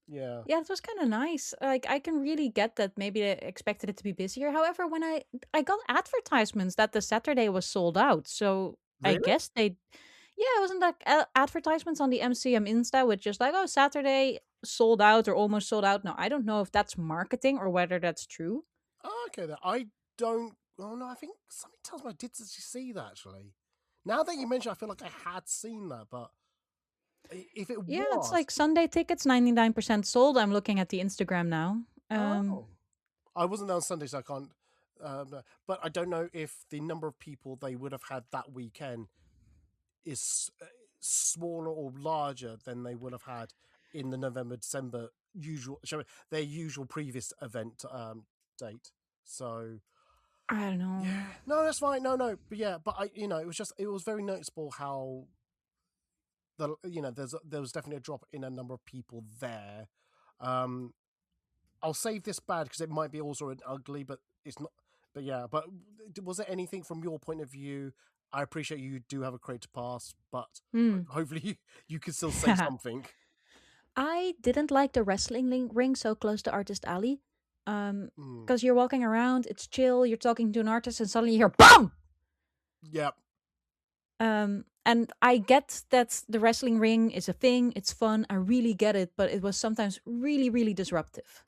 Yeah. Yeah, it was kind of nice. Like I can really get that maybe they expected it to be busier. However, when I got advertisements that the Saturday was sold out. So I Really? guess they yeah, wasn't like advertisements on the MCM Insta with just like, oh, Saturday sold out or almost sold out. Now, I don't know if that's marketing or whether that's true. Oh, okay, then. I don't. Oh, no, I think something tells me I did see that, actually. Now that you mention, I feel like I had seen that, but if it Yeah, was, it's like Sunday tickets, 99% sold. I'm looking at the Instagram now. I wasn't there on Sunday, so I can't. But I don't know if the number of people they would have had that weekend is smaller or larger than they would have had in the November-December their usual previous event date. So I don't know. yeah, no, that's fine. No, but yeah, but it was very noticeable how there was definitely a drop in a number of people there. I'll save this bad because it might be also an ugly, but it's not. But yeah, but was there anything from your point of view? I appreciate you do have a creator pass, but hopefully you can still say something. I didn't like the wrestling ring so close to Artist Alley. Mm. Because you're walking around, it's chill, you're talking to an artist, and suddenly you hear BOOM! Yep. And I get that the wrestling ring is a thing, it's fun, I really get it, but it was sometimes really, really disruptive.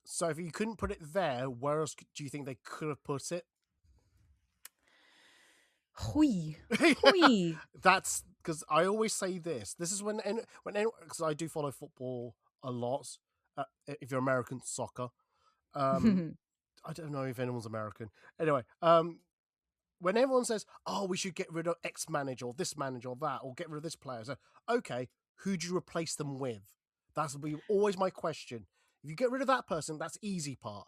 So if you couldn't put it there, where else do you think they could have put it? Hui. Hui. That's because I always say this. This is when because I do follow football a lot. If you're American, soccer. I don't know if anyone's American. Anyway, when everyone says, "Oh, we should get rid of X manager or this manager or that, or get rid of this player," so okay, who do you replace them with? That's be always my question. If you get rid of that person, that's easy part.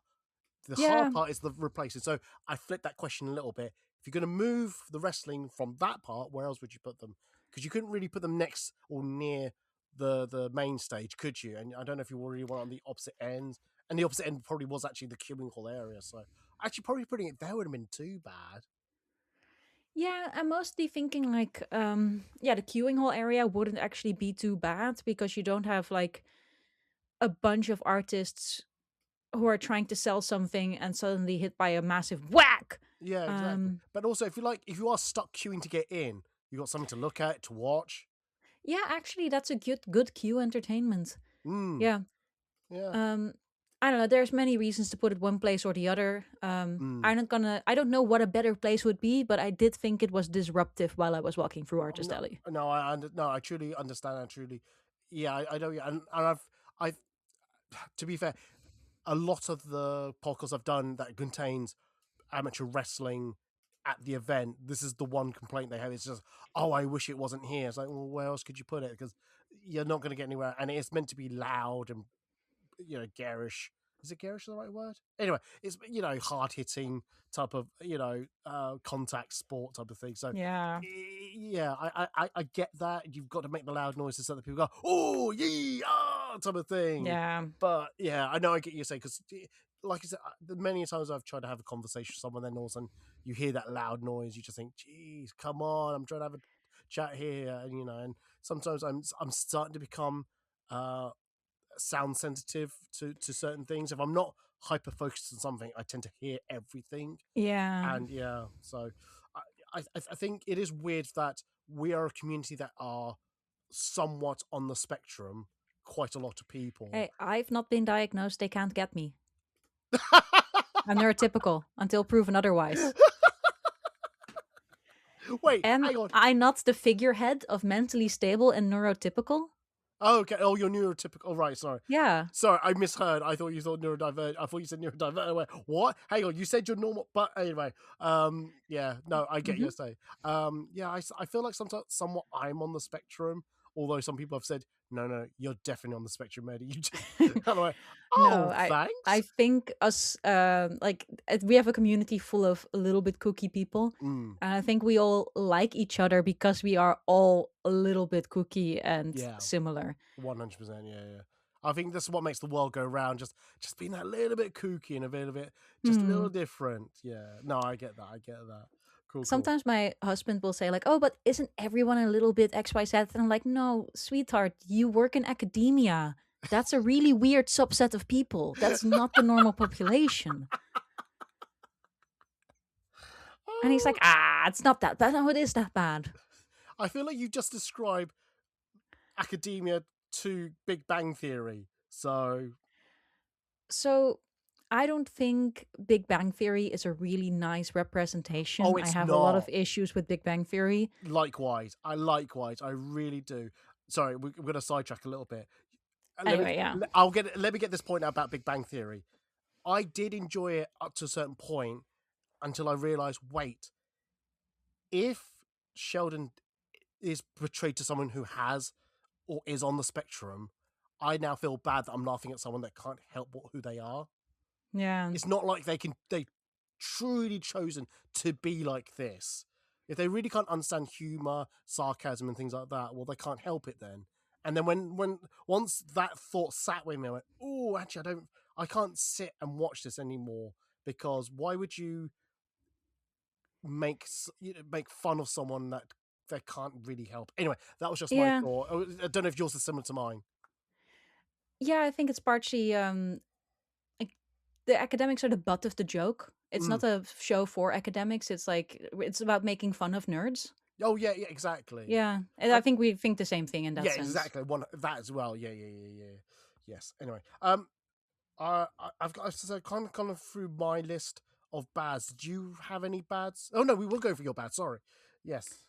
The hard part is the replacing. So I flipped that question a little bit. If you're going to move the wrestling from that part, where else would you put them? Because you couldn't really put them next or near the main stage, could you? And I don't know if you really want on the opposite end. And the opposite end probably was actually the queuing hall area. So actually, probably putting it there would have been too bad. Yeah, I'm mostly thinking like, the queuing hall area wouldn't actually be too bad because you don't have like a bunch of artists who are trying to sell something and suddenly hit by a massive whack. Yeah, exactly. But also, if you are stuck queuing to get in, you got something to look at, to watch. Yeah, actually, that's a good queue entertainment. Yeah. Yeah. I don't know. There's many reasons to put it one place or the other. I don't know what a better place would be, but I did think it was disruptive while I was walking through Artist Alley. No, I truly understand. I truly, yeah, I know. And I've, to be fair, a lot of the podcasts I've done that contains amateur wrestling at the event, this is the one complaint they have. It's just, oh, I wish it wasn't here. It's like, well, where else could you put it? Because you're not going to get anywhere, and it's meant to be loud and garish. Is it garish the right word? Anyway, it's hard hitting type of contact sport type of thing. So Yeah, I get that you've got to make the loud noises so that people go, oh yee type of thing. yeah, But yeah, I know I get you saying because. Like I said, many times I've tried to have a conversation with someone, then all of a sudden you hear that loud noise. You just think, "Geez, come on! I'm trying to have a chat here," and sometimes I'm starting to become sound sensitive to certain things. If I'm not hyper focused on something, I tend to hear everything. yeah. And yeah, so I think it is weird that we are a community that are somewhat on the spectrum. Quite a lot of people. Hey, I've not been diagnosed. They can't get me. I'm neurotypical until proven otherwise. Wait, Am hang on. I not the figurehead of mentally stable and neurotypical? Oh, okay. Oh, you're neurotypical. Oh, right. Sorry. Yeah. Sorry, I misheard. I thought you thought neurodivergent. I thought you said neurodivergent. I went, what? Hang on. You said you're normal. But anyway, yeah. No, I get you saying. Yeah, I feel like somewhat I'm on the spectrum. Although some people have said, no, you're definitely on the spectrum, Eddie. You just, I'm like, oh, No, thanks. I think us we have a community full of a little bit kooky people, and I think we all like each other because we are all a little bit kooky and similar. 100%. Yeah. I think this is what makes the world go round. Just being that little bit kooky and a little bit, just a little different. Yeah. No, I get that. Cool. Sometimes my husband will say like, "Oh, but isn't everyone a little bit XYZ?" And I'm like, "No, sweetheart, you work in academia. That's a really weird subset of people. That's not the normal population." And he's like, it's not that bad. No, it is that bad. I feel like you just described academia to Big Bang Theory. So I don't think Big Bang Theory is a really nice Oh, representation. I it's have a lot of not. issues with Big Bang Theory. Likewise, I really do. Sorry, we're going to sidetrack a little bit. Anyway, yeah. Let me get this point out about Big Bang Theory. I did enjoy it up to a certain point until I realized, wait, if Sheldon is portrayed to someone who has or is on the spectrum, I now feel bad that I'm laughing at someone that can't help who they are. Yeah. It's not like they truly chosen to be like this. If they really can't understand humor, sarcasm, and things like that, well, they can't help it then. And then when once that thought sat with me, I went, "Oh, actually, I can't sit and watch this anymore because why would you make fun of someone that they can't really help?" Anyway, that was just my Yeah. thought. I don't know if yours is similar to mine. Yeah, I think it's partially like the academics are the butt of the joke. It's Mm. not a show for academics. It's like it's about making fun of nerds. Oh yeah, yeah, exactly. Yeah. And I I, think we think the same thing in that yeah, sense. exactly. One that as well. Yeah, yeah, yeah, yeah. Yes. Anyway, I've got so kind of through my list of bads. Did you have any bads? Oh no, we will go for your bad. Sorry. Yes.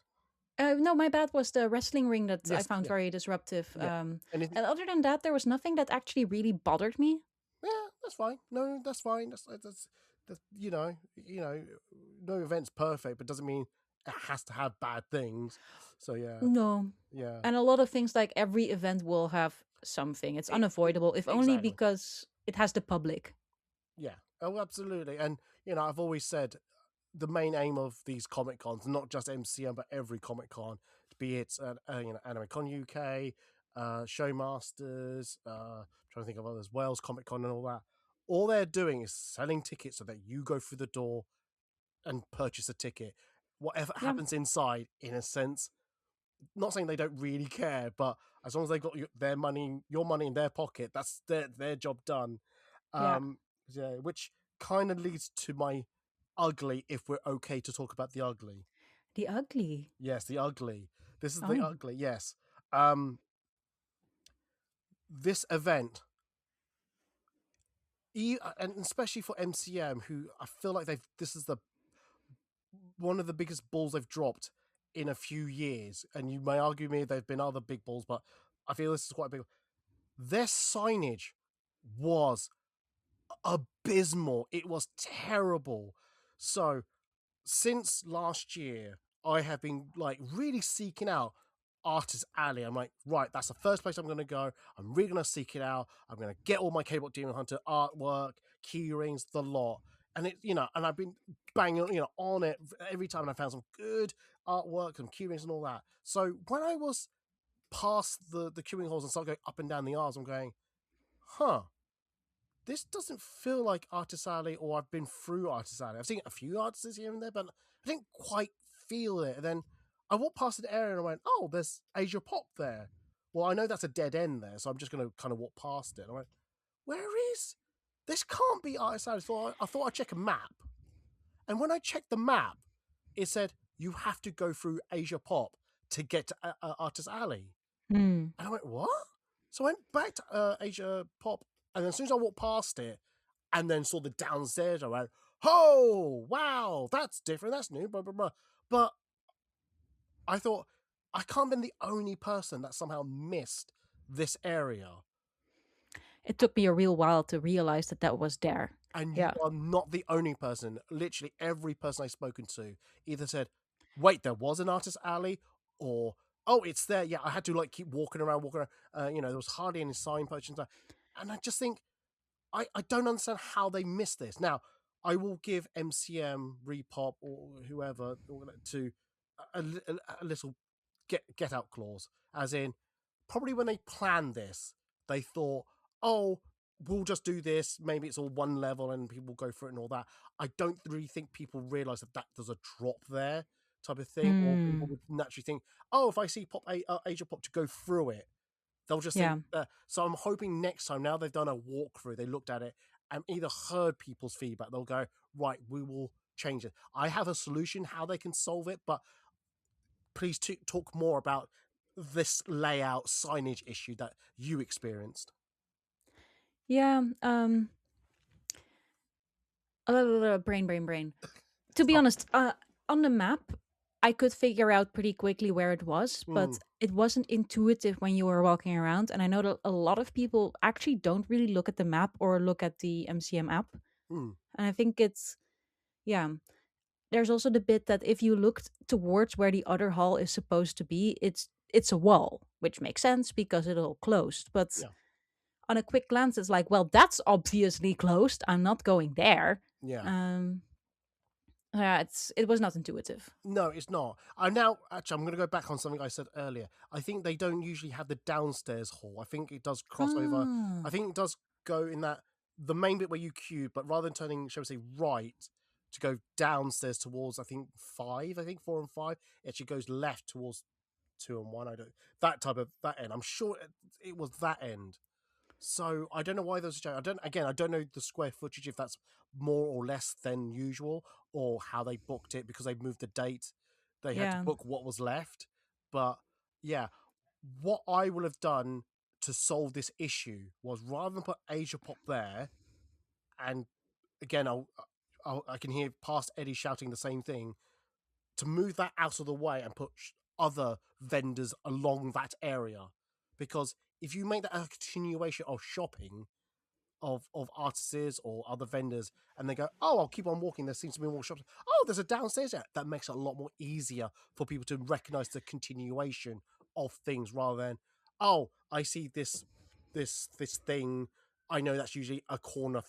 No, my bad was the wrestling ring that I Yes. found Yeah. very disruptive. Yeah. Anything? And other than that, there was nothing that actually really bothered me. Yeah, that's fine. No, that's fine. That's no event's perfect, but doesn't mean it has to have bad things. So yeah, No. yeah, And a lot of things like every event will have something. It's unavoidable, if only exactly. because it has the public. Yeah. Oh, absolutely. And I've always said the main aim of these Comic Cons, not just MCM, but every Comic Con, be it Anime Con UK, Showmasters, trying to think of others, Wales Comic Con, and all that. All they're doing is selling tickets so that you go through the door and purchase a ticket. Whatever Yeah. happens inside, in a sense, not saying they don't really care, but as long as they've got their money, your money in their pocket, that's their job done. Yeah. Um, yeah, which kind of leads to my ugly. If we're okay to talk about the ugly, The ugly. yes, the ugly. This is the Oh. ugly. Yes, um, this event, and especially for MCM, who I feel like this is the one of the biggest balls they've dropped in a few years. And you may argue me there've been other big balls, but I feel this is quite a big. Their signage was abysmal. It was terrible. So since last year, I have been like really seeking out Artist Alley. I'm like, right, that's the first place I'm going to go. I'm really going to seek it out. I'm going to get all my K-pop Demon Hunter artwork, key rings, the lot. And and I've been banging, on it every time, and I found some good artwork and key rings and all that. So when I was past the queuing halls and started going up and down the aisles, I'm going, huh, this doesn't feel like Artist Alley, or I've been through Artist Alley. I've seen a few artists here and there, but I didn't quite feel it. And then I walked past an area and I went, oh, there's Asia Pop there. Well, I know that's a dead end there, so I'm just going to kind of walk past it. And I went, where is this? Can't be Artist Alley. So I thought I'd check a map. And when I checked the map, it said you have to go through Asia Pop to get to Artist Alley. Hmm. And I went, what? So I went back to Asia Pop, and then as soon as I walked past it, and then saw the downstairs, I went, oh, wow, that's different, that's new, blah, blah, blah. But I thought, I can't be the only person that somehow missed this area. It took me a real while to realize that that was there. And you Yeah. are not the only person. Literally every person I've spoken to either said, wait, there was an Artist Alley, or, oh, it's there. Yeah, I had to like keep walking around. There was hardly any signposts and stuff. And I just think, I don't understand how they missed this. Now, I will give MCM, Repop, or whoever to a little get out clause, as in, probably when they planned this, they thought, oh, we'll just do this. Maybe it's all one level and people go for it and all that. I don't really think people realize that there's a drop there type of thing, or people Hmm. would naturally think, oh, if I see Asia Pop to go through it, they'll just think. Yeah. So I'm hoping next time, now they've done a walkthrough, they looked at it and either heard people's feedback, they'll go, right, we will change it. I have a solution how they can solve it, but please talk more about this layout signage issue that you experienced. Yeah. Brain. To be honest, on the map, I could figure out pretty quickly where it was, but Mm, it wasn't intuitive when you were walking around. And I know that a lot of people actually don't really look at the map or look at the MCM app. mm, And I think yeah. There's also the bit that if you looked towards where the other hall is supposed to be, it's a wall, which makes sense because it's all closed. But yeah, on a quick glance, it's like, well, that's obviously closed. I'm not going there. yeah. Um, yeah, it was not intuitive. No, it's not. I now actually I'm going to go back on something I said earlier. I think they don't usually have the downstairs hall. I think it does cross over. I Ah, think it does go in that the main bit where you queue, but rather than turning, shall we say, right to go downstairs towards I think 5, I think 4 and 5, it actually goes left towards 2 and 1. I don't that type of that end. I'm sure it was that end. So I don't know why those are changed. I don't know the square footage if that's more or less than usual or how they booked it because they moved the date. They had to yeah, book what was left. But yeah, what I would have done to solve this issue was rather than put Asia Pop there, and again, I can hear past Eddie shouting the same thing, to move that out of the way and put other vendors along that area. Because if you make that a continuation of shopping, of artists or other vendors, and they go, oh, I'll keep on walking, there seems to be more shops. Oh, there's a downstairs there. That makes it a lot more easier for people to recognize the continuation of things rather than, oh, I see this thing. I know that's usually a corner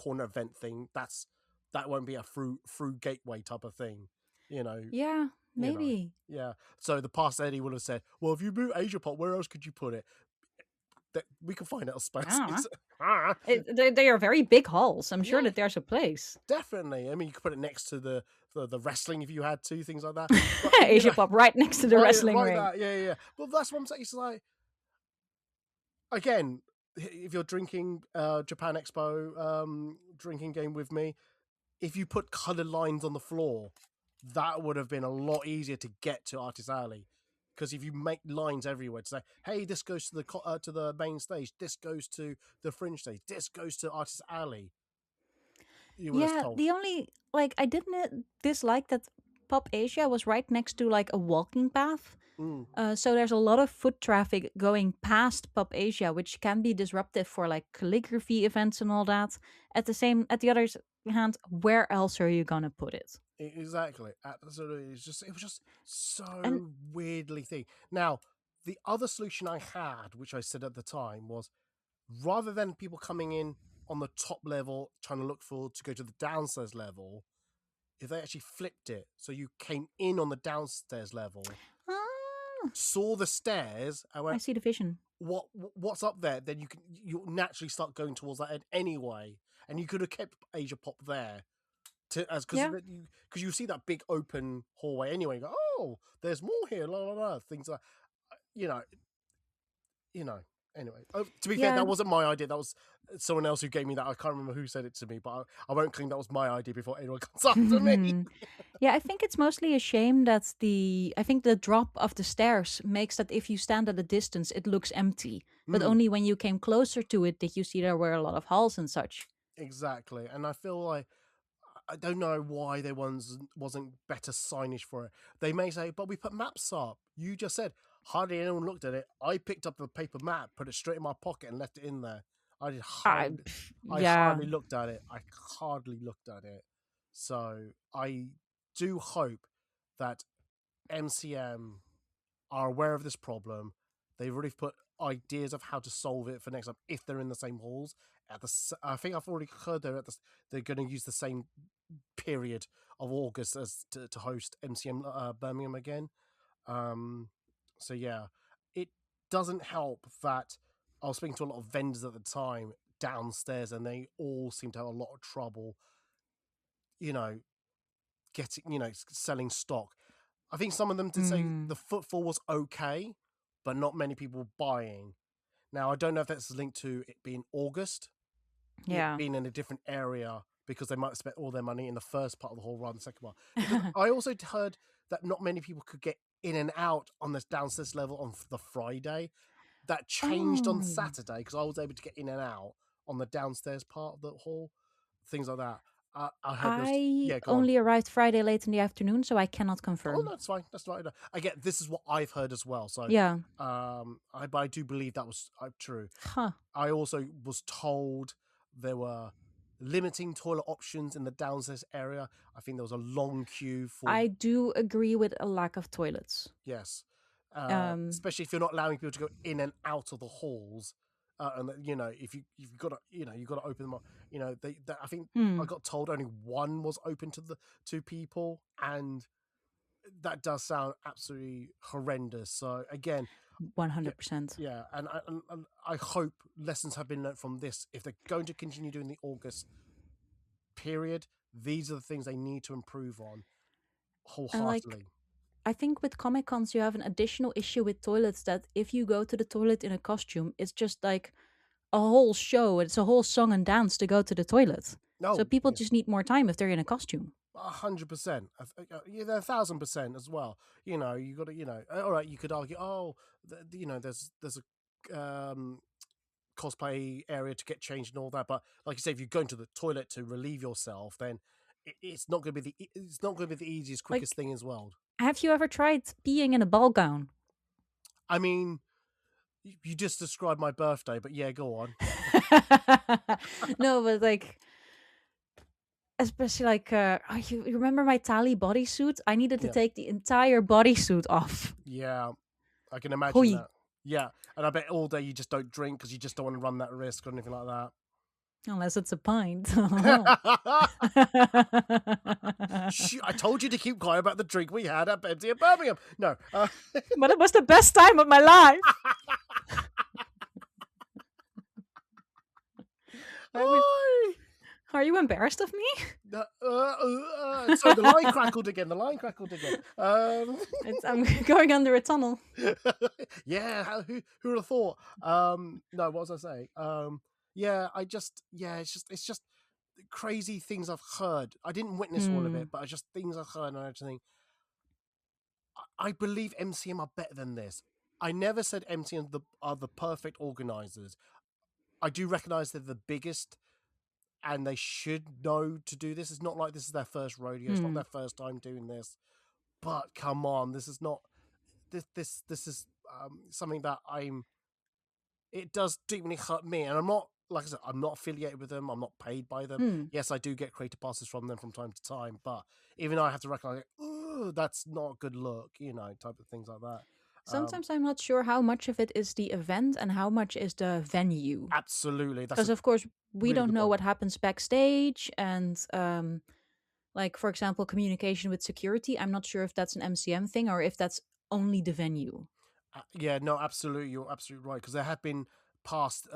event thing. That won't be a through gateway type of thing. You know, yeah, you know. maybe. Yeah. So the past Eddie would have said, well, if you move Asia Pop, where else could you put it? That we can find out a space. Ah, Ah, they are very big halls. I'm sure yeah, that there's a place. definitely. I mean, you could put it next to the wrestling if you had to, things like that. But you Asia know, Pop right next to the right, wrestling like ring. that. Yeah, yeah, yeah. But that's what I'm saying. It's like again, if you're drinking Japan Expo drinking game with me, if you put colored lines on the floor, that would have been a lot easier to get to Artist Alley. Because if you make lines everywhere to say, "Hey, this goes to the main stage. This goes to the fringe stage. This goes to Artist Alley," you would have Yeah, solved. the only I didn't dislike that Pop Asia was right next to like a walking path. Mm, So there's a lot of foot traffic going past Pop Asia, which can be disruptive for like calligraphy events and all that. At the other hand, where else are you gonna put it? exactly. Absolutely. It was just And so weirdly thing. Now, the other solution I had, which I said at the time, was rather than people coming in on the top level trying to look for to go to the downstairs level, if they actually flipped it so you came in on the downstairs level, ah, saw the stairs, and I went, see the vision. what's up there? Then you'll naturally start going towards that end anyway, and you could have kept Asia Pop there to as Yeah, because you see that big open hallway anyway. You go, oh, there's more here, la la la, things like you know, you know. Anyway, to be fair, yeah. that wasn't my idea. That was someone else who gave me that. I can't remember who said it to me, but I won't claim that was my idea before anyone comes after me. Yeah, I think it's mostly a shame that I think the drop of the stairs makes that if you stand at a distance, it looks empty. But Mm, only when you came closer to it did you see there were a lot of halls and such. exactly, and I feel like I don't know why there wasn't better signage for it. They may say, but we put maps up. You just said hardly anyone looked at it. I picked up the paper map, put it straight in my pocket, and left it in there. I did I, hardly, I yeah, hardly looked at it. I hardly looked at it. So I do hope that MCM are aware of this problem. They've already put ideas of how to solve it for next time if they're in the same halls. I think I've already heard they're going to use the same period of August as to host MCM Birmingham again. Um, so yeah, it doesn't help that I was speaking to a lot of vendors at the time downstairs, and they all seem to have a lot of trouble, you know, selling stock. I think some of them did say mm, the footfall was okay, but not many people buying. Now I don't know if that's linked to it being August, it yeah. being in a different area because they might have spent all their money in the first part of the hall rather than the second part. Because I also heard that not many people could get in and out on this downstairs level on the Friday. That changed on Oh, Saturday because I was able to get in and out on the downstairs part of the hall, things like that. I heard there's I yeah. Go on. only arrived Friday late in the afternoon, so I cannot Oh, confirm. that's fine. That's right. Again, this is what I've heard as well. So, Yeah. but I do believe that was true. Huh. I also was told there were limiting toilet options in the downstairs area. I think there was a long queue for I do agree with a lack of toilets. yes, Um, especially if you're not allowing people to go in and out of the halls. And you know, if you've got to, you know, you've got to open them up. You know, they I think I hmm, got told only one was open to the two people, and that does sound absolutely horrendous. So again, yeah, 100%. yeah, and I hope lessons have been learned from this. If they're going to continue doing the August period, these are the things they need to improve on And like, wholeheartedly. I think with Comic Cons, you have an additional issue with toilets that if you go to the toilet in a costume, it's just like a whole show. It's a whole song and dance to go to the toilet. So No, people yeah, just need more time if they're in a costume. 100%. Yeah, 1,000% as well. You know, you got to, you know, all right. You could argue, oh, you know, there's a cosplay area to get changed and all that. But like you say, if you're going to the toilet to relieve yourself, then it's not going to be it's not going to be the easiest, quickest Like, thing in the world. have you ever tried peeing in a ball gown? I mean, you just described my birthday, but yeah, go on. No, but like, especially like, you remember my Tally bodysuit? I needed to Yeah, take the entire bodysuit off. yeah, I can imagine Hui. that. Yeah, and I bet all day you just don't drink because you just don't want to run that risk or anything like Unless it's a pint. that. Shoot, I told you to keep quiet about the drink we had at MCM Birmingham. No. But it was the best time of my life. Are you embarrassed of me? So the line crackled again. The line crackled again. I'm going under a tunnel. Yeah, who would have thought? No, what was I saying? Yeah, it's just crazy things I've heard. I didn't witness all of it, but it's just things I've heard, and I just think I believe MCM are better than this. I never said MCM are the perfect organizers. I do recognize they're the biggest, and they should know to do this. It's not like this is their first rodeo. It's not their first time doing this. But come on, this is not this is something that it does deeply hurt me, and I'm not, like I said, I'm not affiliated with them. I'm not paid by them. Yes, I do get creator passes from them from time to time, but even I have to recognize, that's not a good look, you know, type of things like that. Sometimes I'm not sure how much of it is the event and how much is the venue. Absolutely, that's Because a of course we really don't good know point. what happens backstage, and like for example communication with security. I'm not sure if that's an MCM thing or if that's only the venue. Yeah, no, absolutely, you're absolutely right, because there have been past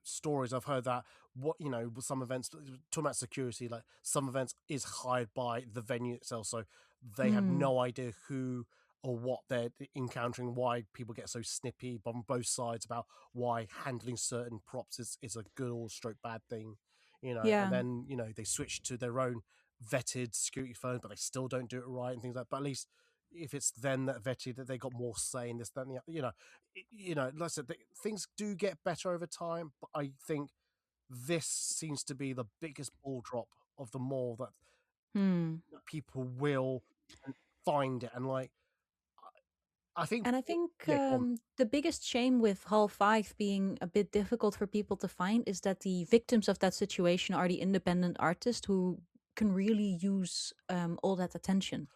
stories I've heard that what you know with some events talking about security, like some events is hired by the venue itself, so they have no idea who or what they're encountering, why people get so snippy on both sides about why handling certain props is a good or stroke bad thing, you know, and Yeah. then you know they switch to their own vetted security firms, but they still don't do it right and things like that. But at least if it's them that vetted that they got more say in this, that, and the, you know, like I said, things do get better over time. But I think this seems to be the biggest ball drop of them all that people will find it, and like I think, And I think yeah, go on. the biggest shame with Hall 5 being a bit difficult for people to find is that the victims of that situation are the independent artists who can really use all that attention.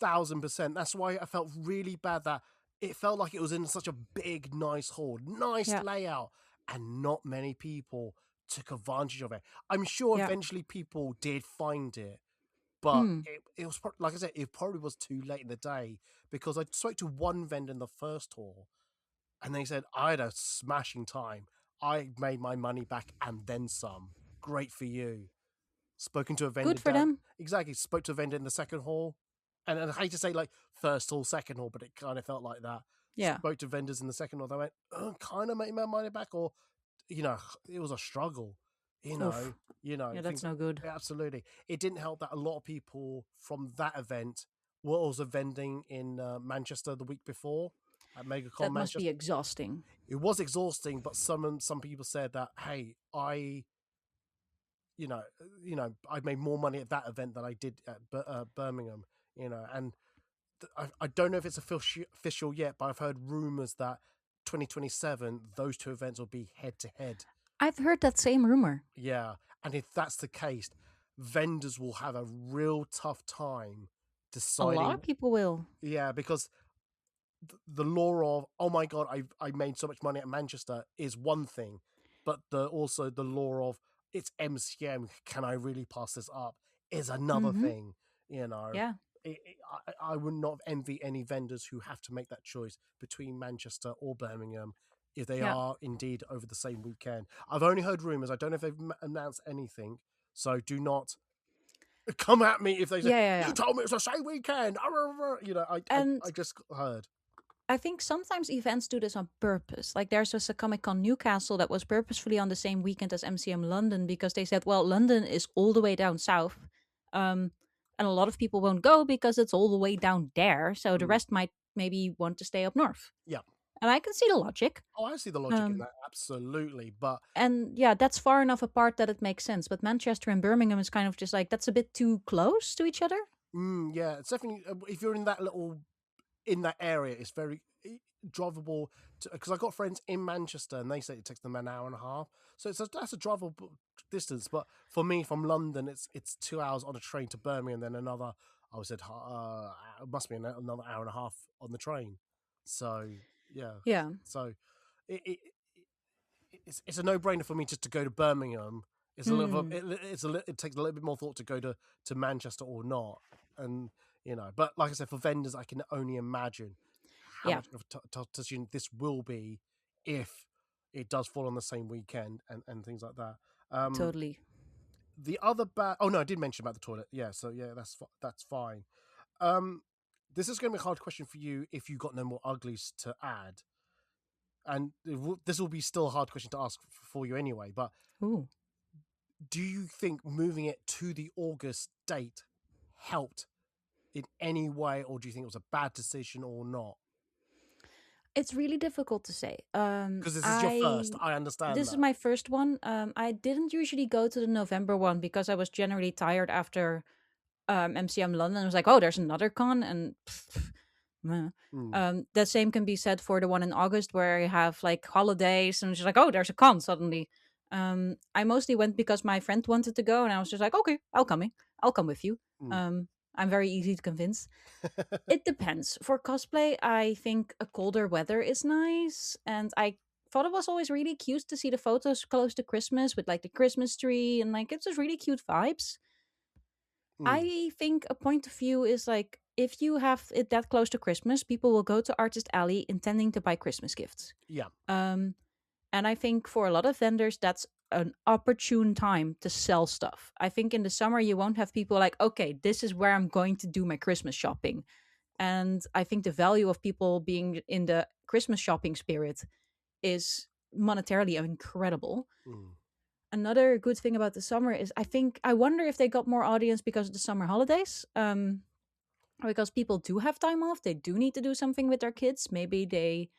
1,000%. That's why I felt really bad that it felt like it was in such a big, nice hall, nice Yeah. layout, and not many people took advantage of it. I'm sure Yeah. eventually people did find it, but it was like I said, it probably was too late in the day, because I spoke to one vendor in the first hall, and they said I had a smashing time. I made my money back and then some. Great for you. Spoken to a vendor Good for down them. exactly. Spoke to a vendor in the second hall, and I hate to say like first hall, second hall, but it kind of felt like that. Yeah. Spoke to vendors in the second hall. They went, kind of making my money back, or you know, it was a struggle. You know, Oof. you know, Yeah, that's things. no good. Absolutely, it didn't help that a lot of people from that event were also vending in Manchester the week before at MegaCon That must be Manchester. exhausting. It was exhausting, but some people said that, hey, I I made more money at that event than I did at Birmingham. And I don't know if it's official yet, but I've heard rumors that 2027 those two events will be head to head. I've heard that same rumor. Yeah, and if that's the case, vendors will have a real tough time A deciding. lot of people will. Yeah, because the law of, oh my god, I made so much money at Manchester is one thing, but also the law of it's MCM, can I really pass this up, is another thing. Yeah. I would not envy any vendors who have to make that choice between Manchester or Birmingham if they Yeah. are indeed over the same weekend. I've only heard rumors. I don't know if they've announced anything, so do not come at me if they say, Yeah. you told me it's the same weekend. And I just heard. I think sometimes events do this on purpose. Like there's just a Comic Con Newcastle that was purposefully on the same weekend as MCM London because they said, well, London is all the way down south. And a lot of people won't go because it's all the way down there. So the rest might maybe want to stay up north. Yeah. And I can see the logic. Oh, I see the logic in that, absolutely. But And yeah, that's far enough apart that it makes sense. But Manchester and Birmingham is kind of just like, that's a bit too close to each other. yeah, it's definitely, if you're in that area, it's very drivable. Because I've got friends in Manchester, and they say it takes them an hour and a half. So that's a drivable distance. But for me, from London, it's 2 hours on a train to Birmingham, then another. I would say it must be another hour and a half on the train. So yeah, Yeah. So it's a no-brainer for me just to go to Birmingham. It's a little. It takes a little bit more thought to go to Manchester or not, and But like I said, for vendors, I can only imagine how much of a tough decision this will be if it does fall on the same weekend and things like that. Totally. The other oh no, I did mention about the toilet. Yeah, so yeah, that's fine. This is going to be a hard question for you if you've got no more uglies to add. And this will be still a hard question to ask for you anyway, but do you think moving it to the August date helped in any way, or do you think it was a bad decision or not? It's really difficult to say. Because this is your first, I understand This that. is my first one. I didn't usually go to the November one because I was generally tired after MCM London. I was like, oh, there's another con, and the same can be said for the one in August where you have like holidays, and it's just like, oh, there's a con suddenly. I mostly went because my friend wanted to go, and I was just like, okay, I'll come with you. I'm very easy to convince. It depends. For cosplay, I think a colder weather is nice, and I thought it was always really cute to see the photos close to Christmas with like the Christmas tree, and like it's just really cute vibes. I think a point of view is like if you have it that close to Christmas, people will go to Artist Alley intending to buy Christmas gifts. Yeah. And I think for a lot of vendors, that's an opportune time to sell stuff. I think in the summer, you won't have people like, okay, this is where I'm going to do my Christmas shopping. And I think the value of people being in the Christmas shopping spirit is monetarily incredible. Another good thing about the summer is I wonder if they got more audience because of the summer holidays. Because people do have time off. They do need to do something with their kids. Maybe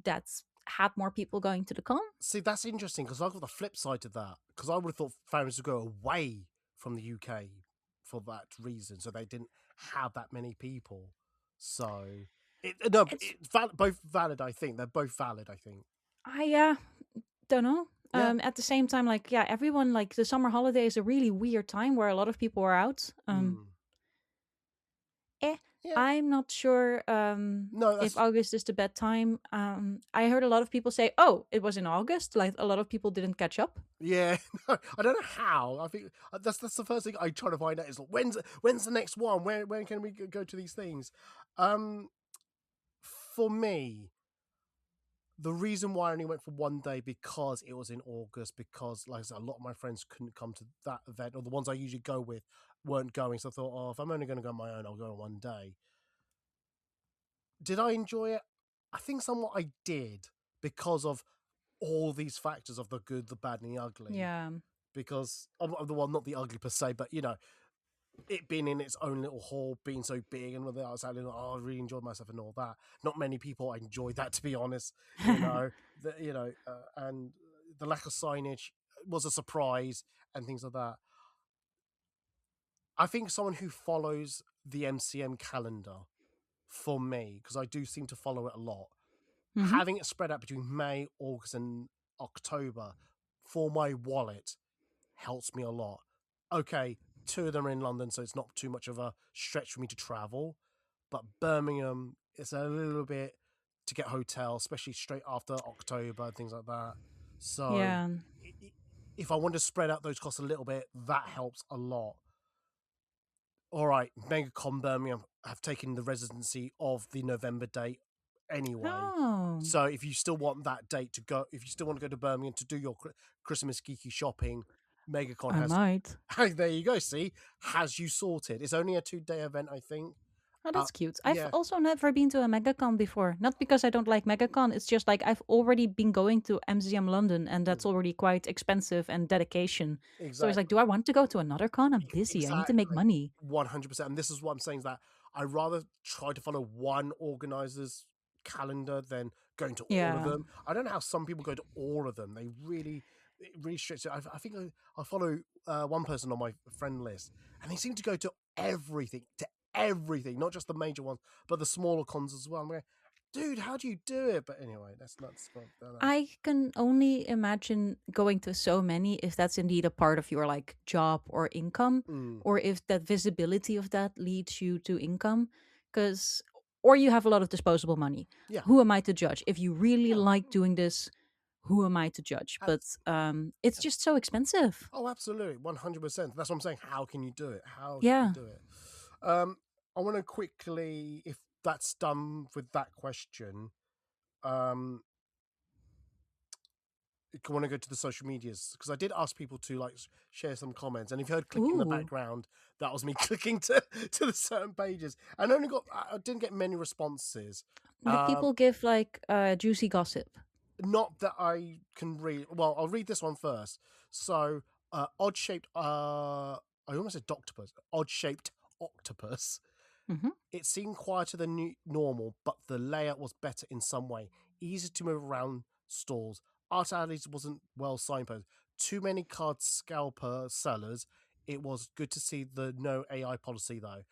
that's had more people going to the con. See, that's interesting because I've got the flip side to that. Because I would have thought families would go away from the UK for that reason, so they didn't have that many people. So, both valid. I think they're both valid. I think. I don't know. At the same time, like everyone like the summer holiday is a really weird time where a lot of people are out. I'm not sure if August is the bad time. I heard a lot of people say, "Oh, it was in August." Like a lot of people didn't catch up. Yeah, no, I don't know how. I think that's the first thing I try to find out is like, when's the next one? When can we go to these things? For me, the reason why I only went for one day because it was in August. Because, like I said, a lot of my friends couldn't come to that event, or the ones I usually go with weren't going. So I thought, oh, if I'm only going to go on my own, I'll go on one day. Did I enjoy it? I think somewhat I did because of all these factors of the good, the bad, and the ugly. Yeah. Because not the ugly per se, but it being in its own little hall, being so big, and I was like, oh, I really enjoyed myself and all that. Not many people enjoyed that, to be honest. And the lack of signage. was a surprise and things like that. I think someone who follows the MCM calendar, for me, because I do seem to follow it a lot, Hmm. having it spread out between May, August, and October for my wallet helps me a lot. Okay, 2 of them are in London, so it's not too much of a stretch for me to travel. But Birmingham, it's a little bit to get hotel, especially straight after October and things like that. So Yeah. if I want to spread out those costs a little bit, that helps a lot. All right, MegaCon Birmingham have taken the residency of the November date anyway. Oh, So if you still want that date to go, if you still want to go to Birmingham to do your Christmas geeky shopping, MegaCon I has. might. There you go. See, has you sorted. It's only a 2-day event, I think. Oh, that's cute. I've Yeah, also never been to a MegaCon before. Not because I don't like MegaCon. It's just like I've already been going to MCM London, and that's already quite expensive and dedication. So it's like, exactly. do I want to go to another con? I'm busy. I need to make Exactly. money. 100%. And this is what I'm saying, is that I rather try to follow one organizer's calendar than going to all of Yeah. them. I don't know how some people go to all of them. It really stretches it. I think I follow one person on my friend list, and they seem to go to everything, not just the major ones, but the smaller cons as well. I'm like, dude, how do you do it? But anyway, that's not. I can only imagine going to so many if that's indeed a part of your like job or income, Mm, or if that visibility of that leads you to income, because or you have a lot of disposable money. yeah. Who am I to judge? If you really No. like doing this, who am I to judge? But it's just so expensive. Oh, absolutely, 100%. That's what I'm saying. How can you do it? How can you Yeah. do it? Um, I want to quickly, if that's done with that question, um, I want to go to the social medias, because I did ask people to like share some comments, and if you heard clicking in the Ooh. background, that was me clicking to the certain pages, and I didn't get many responses. Did people give like juicy gossip? Not that I can read. Well, I'll read this one first. So, odd shaped. I almost said octopus. Odd shaped octopus. Hmm. It seemed quieter than normal, but the layout was better in some way. Easy to move around stalls. Art alleys wasn't well signposted. Too many card scalper sellers. It was good to see the no AI policy though.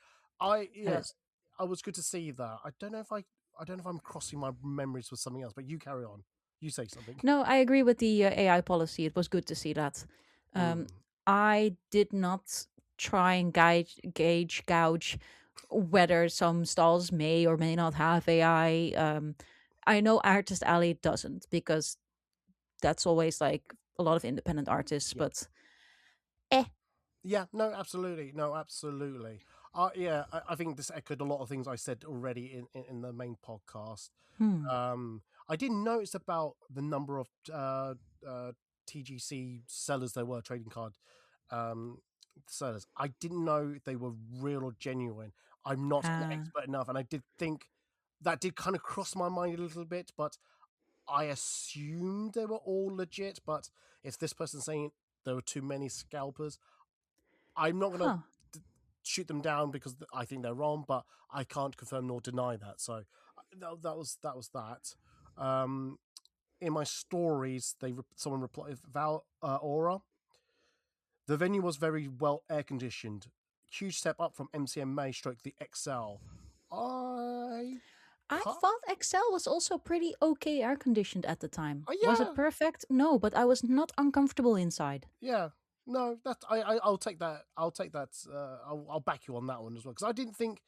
I That yeah, is. I was good to see that. I don't know if I'm crossing my memories with something else, but you carry on. You say something. No, I agree with the AI policy. It was good to see that. Um, Mm, I did not try and gauge whether some stalls may or may not have AI. I know Artist Alley doesn't because that's always like a lot of independent artists, yeah. but eh. Yeah, no, absolutely. No, absolutely. Yeah, I think this echoed a lot of things I said already in the main podcast. Hmm. I didn't notice about the number of uh, TGC sellers there were, trading card um, sellers. I didn't know if they were real or genuine. I'm not an Ah. expert enough, and I did think that did kind of cross my mind a little bit, but I assumed they were all legit. But if this person's saying there were too many scalpers, I'm not going Huh. to shoot them down because I think they're wrong, but I can't confirm nor deny that. So that was that. Um, in my stories, someone replied Val Aura. The venue was very well air conditioned. Huge step up from MCM May stroke the XL. I I can't. thought Excel was also pretty okay air conditioned at the time. Oh Was it yeah, perfect? No, but I was not uncomfortable inside. yeah. No, that I'll take that. I'll take that. I'll back you on that one as well, because I didn't think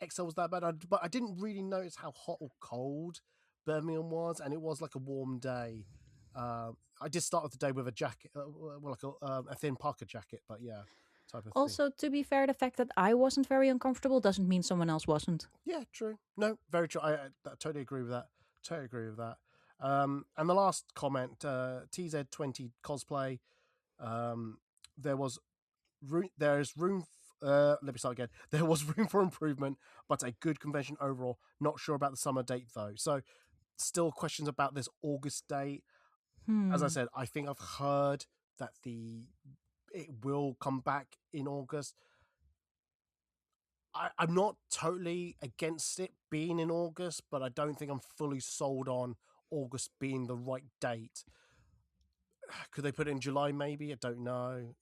XL was that bad. But I didn't really notice how hot or cold Birmingham was, and it was like a warm day. I did start off the day with a jacket, like a thin Parker jacket, but yeah, type of thing. Also, to be fair, the fact that I wasn't very uncomfortable doesn't mean someone else wasn't. Yeah, true. No, very true. I totally agree with that. Totally agree with that. And the last comment, TZ20 cosplay. Um, there was there's room. Let me start again. There was room for improvement, but a good convention overall. Not sure about the summer date though. So still questions about this August date. As I Hmm. said, I think I've heard that it will come back in August. I'm not totally against it being in August, but I don't think I'm fully sold on August being the right date. could they put it in July? Maybe, I don't know.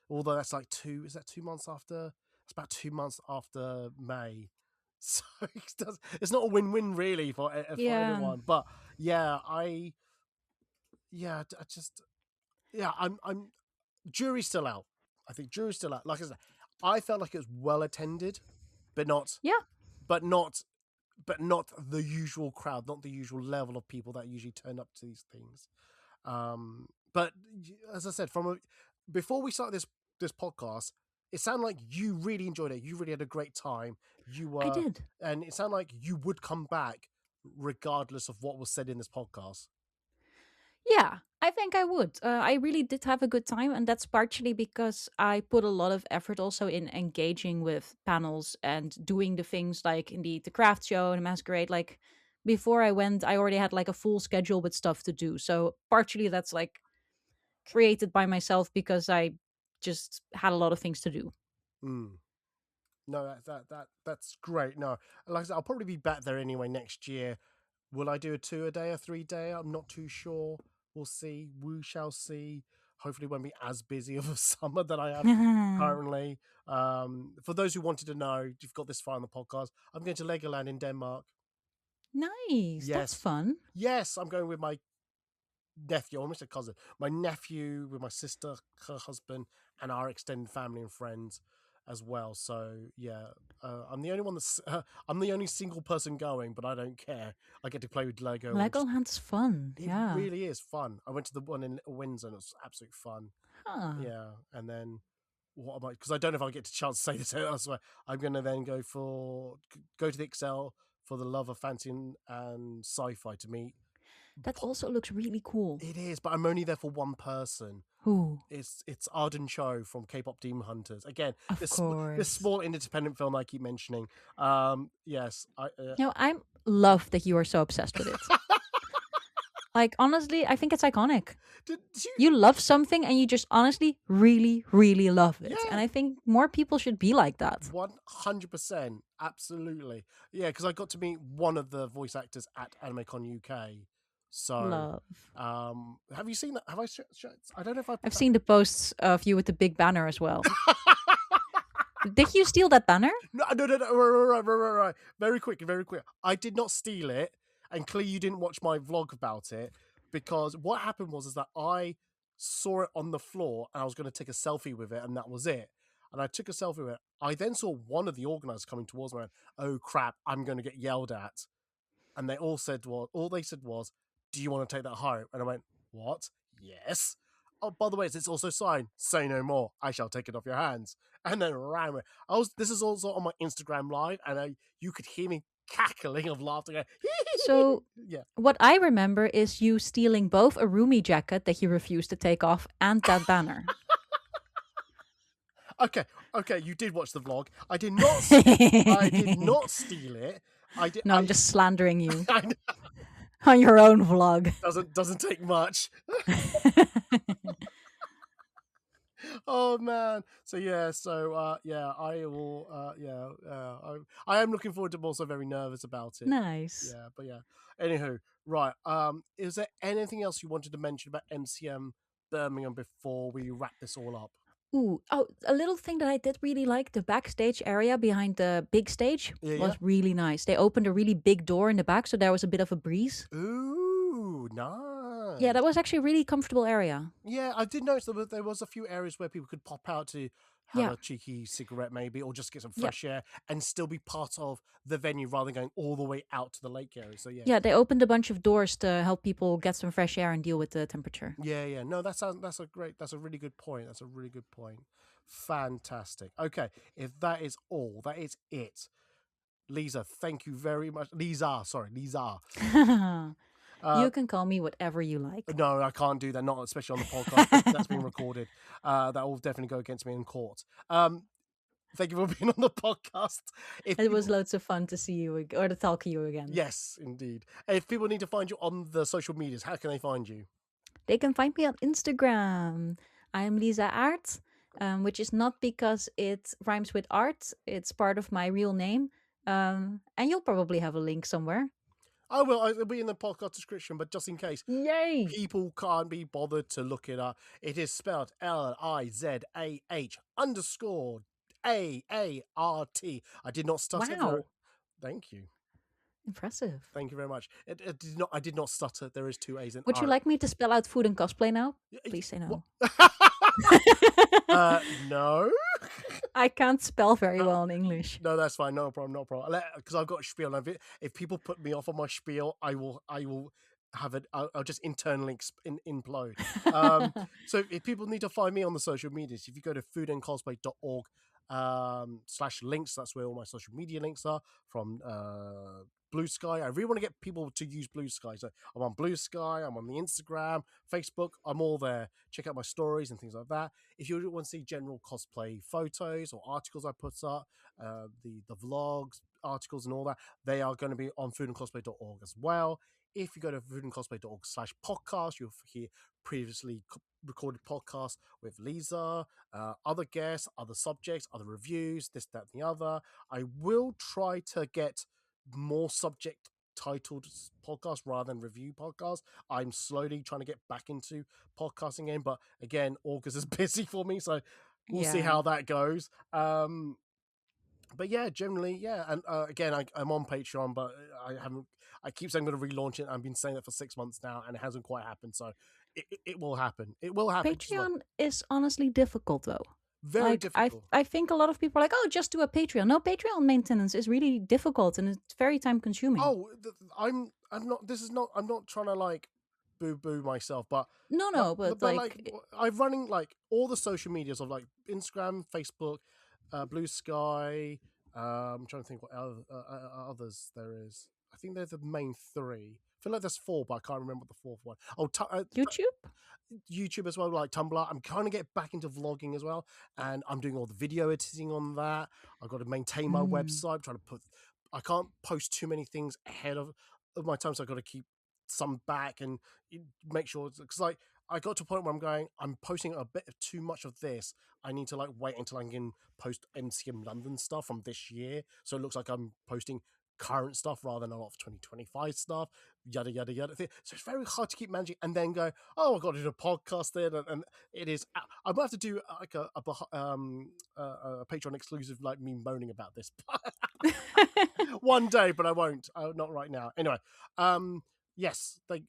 Although that's like is that 2 months after? It's about 2 months after May, so it's not a win-win really for Yeah. anyone. But yeah, I just I'm jury's still out. I think jury's still out. Like I said, I felt like it was well attended, but not Yeah. but not not the usual crowd, not the usual level of people that usually turn up to these things. But as I said, before we started this podcast, it sounded like you really enjoyed it. You really had a great time. You I were, did. and it sounded like you would come back regardless of what was said in this podcast. Yeah, I think I would. I really did have a good time, and that's partially because I put a lot of effort also in engaging with panels and doing the things like indeed the craft show and the masquerade. Like before I went, I already had like a full schedule with stuff to do. So partially that's like created by myself because I just had a lot of things to do. Mm. No, that's great. No, like I said, I'll probably be back there anyway next year. Will I do a 2 a day, a 3 day? I'm not too sure. We'll see. We shall see. Hopefully, it won't be as busy of a summer that I am currently. For those who wanted to know, you've got this far on the podcast. I'm going to Legoland in Denmark. Nice. That's Yes, fun. yes, I'm going with my nephew, almost a cousin. My nephew with my sister, her husband, and our extended family and friends as well. So yeah, I'm the only one I'm the only single person going, but I don't care. I get to play with Lego. Legoland's fun. It Yeah. really is fun. I went to the one in Windsor and it was absolute fun. Huh. Yeah, and then what am I? Because I don't know if I'll get a chance to say this elsewhere. I'm going to then go to the Excel for the love of fancy and sci-fi to meet. That also looks really cool. It is, but I'm only there for one person. Who? It's Arden Cho from K-pop Demon Hunters. Again, Of this course. small independent film I keep mentioning. Yes, I love that you are so obsessed with it. Like, honestly, I think it's iconic. did You love something and you just honestly really, really love it. Yeah. And I think more people should be like that. 100%, absolutely. Yeah, because I got to meet one of the voice actors at AnimeCon UK. So, Love. have you seen that? Have I? I don't know if I've seen the posts of you with the big banner as well. Did you steal that banner? No. Right. Very quick. I did not steal it, and clearly you didn't watch my vlog about it, because what happened was that I saw it on the floor and I was going to take a selfie with it, and that was it. And I took a selfie with it. I then saw one of the organizers coming towards me and went, "Oh crap, I'm going to get yelled at." And they all said, all they said was, "Do you want to take that home?" And I went, "What? Yes. Oh, by the way, it's also signed, 'Say no more. I shall take it off your hands.'" And then ran with it. This is also on my Instagram live, and you could hear me cackling of laughter. Going, So, yeah. what I remember is you stealing both a roomie jacket that you refused to take off and that banner. Okay, you did watch the vlog. I did not. I did not steal it. I did. No, I'm just slandering you I know, on your own vlog. doesn't take much. Oh man. So yeah. So yeah. I will. I am looking forward to. I'm also very nervous about it. Nice. Yeah. But yeah. Anywho, right. Is there anything else you wanted to mention about MCM Birmingham before we wrap this all up? Ooh, oh, a little thing that I did really like, the backstage area behind the big stage was really nice. They opened a really big door in the back, so there was a bit of a breeze. Ooh, nice. Yeah, that was actually a really comfortable area. Yeah, I did notice there was a few areas where people could pop out to have a cheeky cigarette maybe, or just get some fresh air and still be part of the venue rather than going all the way out to the lake area. So yeah. Yeah, they opened a bunch of doors to help people get some fresh air and deal with the temperature. Yeah. No, that's a really good point. That's a really good point. Fantastic. Okay, if that is all, that is it. Lisa, thank you very much. Lisa. You can call me whatever you like. No, I can't do that. Not especially on the podcast. That's being recorded. That will definitely go against me in court. Thank you for being on the podcast. It was loads of fun to see you or to talk to you again. Yes, indeed. If people need to find you on the social medias, how can they find you? They can find me on Instagram. I am Lisa Aert, which is not because it rhymes with art. It's part of my real name. And you'll probably have a link somewhere. I will. It'll be in the podcast description, but just in case Yay! people can't be bothered to look it up, it is spelled LIZAH_AART. I did not stutter. Wow. Thank you. Impressive. Thank you very much. It did not. I did not stutter. There is 2 A's in. Would you like me to spell out food and cosplay now? Please say no. No. I can't spell very well in English. No, that's fine. No problem. No problem. Because I've got a spiel. And if people put me off on my spiel, I will have it. I'll just internally implode. So if people need to find me on the social medias, if you go to foodandcosplay.org /links, that's where all my social media links are from. Blue Sky. I really want to get people to use Blue Sky. So I'm on Blue Sky, I'm on the Instagram, Facebook, I'm all there. Check out my stories and things like that. If you want to see general cosplay photos or articles I put up, the vlogs, articles and all that, they are going to be on foodandcosplay.org as well. If you go to foodandcosplay.org /podcast, you'll hear previously recorded podcasts with Lisa, other guests, other subjects, other reviews, this, that, and the other. I will try to get more subject titled podcast rather than review podcast. I'm slowly trying to get back into podcasting again, but again, August is busy for me, so we'll see how that goes. But yeah, generally, yeah. And again, I'm on Patreon, but I keep saying I'm going to relaunch it. I've been saying that for 6 months now, and it hasn't quite happened. So it will happen. It will happen. Patreon is honestly difficult, though. Very difficult. I think a lot of people are like, oh, just do a Patreon. No, Patreon maintenance is really difficult and it's very time consuming. Oh, I'm not. This is not. I'm not trying to like boo myself, but but like I'm running like all the social medias of like Instagram, Facebook, Blue Sky. I'm trying to think what others there is. I think they're the main 3. I feel like there's 4, but I can't remember what the 4th one. Oh, YouTube as well, like Tumblr. I'm trying to get back into vlogging as well, and I'm doing all the video editing on that. I've got to maintain my website. I'm trying to I can't post too many things ahead of my time, so I've got to keep some back and make sure, because like I got to a point where I'm posting a bit of too much of this. I need to like wait until I can post MCM London stuff from this year, so it looks like I'm posting current stuff rather than a lot of 2025 stuff, yada yada yada. So it's very hard to keep managing and then go, oh, I've got to do a podcast there, and it is. I might have to do like a Patreon exclusive, like me moaning about this one day, but I won't. Not right now. Anyway, yes, let's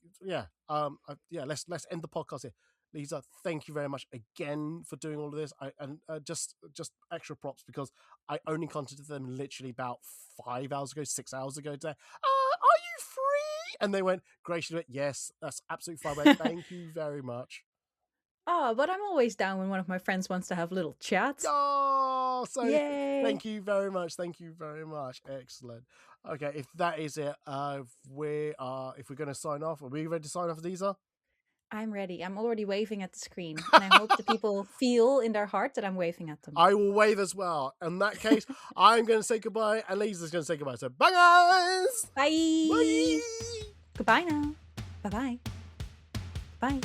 end the podcast here. Lisa, thank you very much again for doing all of this. And just extra props, because I only contacted them literally about 5 hours ago, 6 hours ago today. Are you free? And they went, graciously, yes, that's absolutely fine. Thank you very much. Oh, but I'm always down when one of my friends wants to have a little chat. Oh, so Yay. Thank you very much. Thank you very much. Excellent. Okay, if that is it, if we're going to sign off, are we ready to sign off, Lisa? I'm ready. I'm already waving at the screen. And I hope the people feel in their heart that I'm waving at them. I will wave as well. In that case, I'm going to say goodbye and Lisa's going to say goodbye. So bye, guys! Bye! Bye! Goodbye now. Bye-bye. Bye.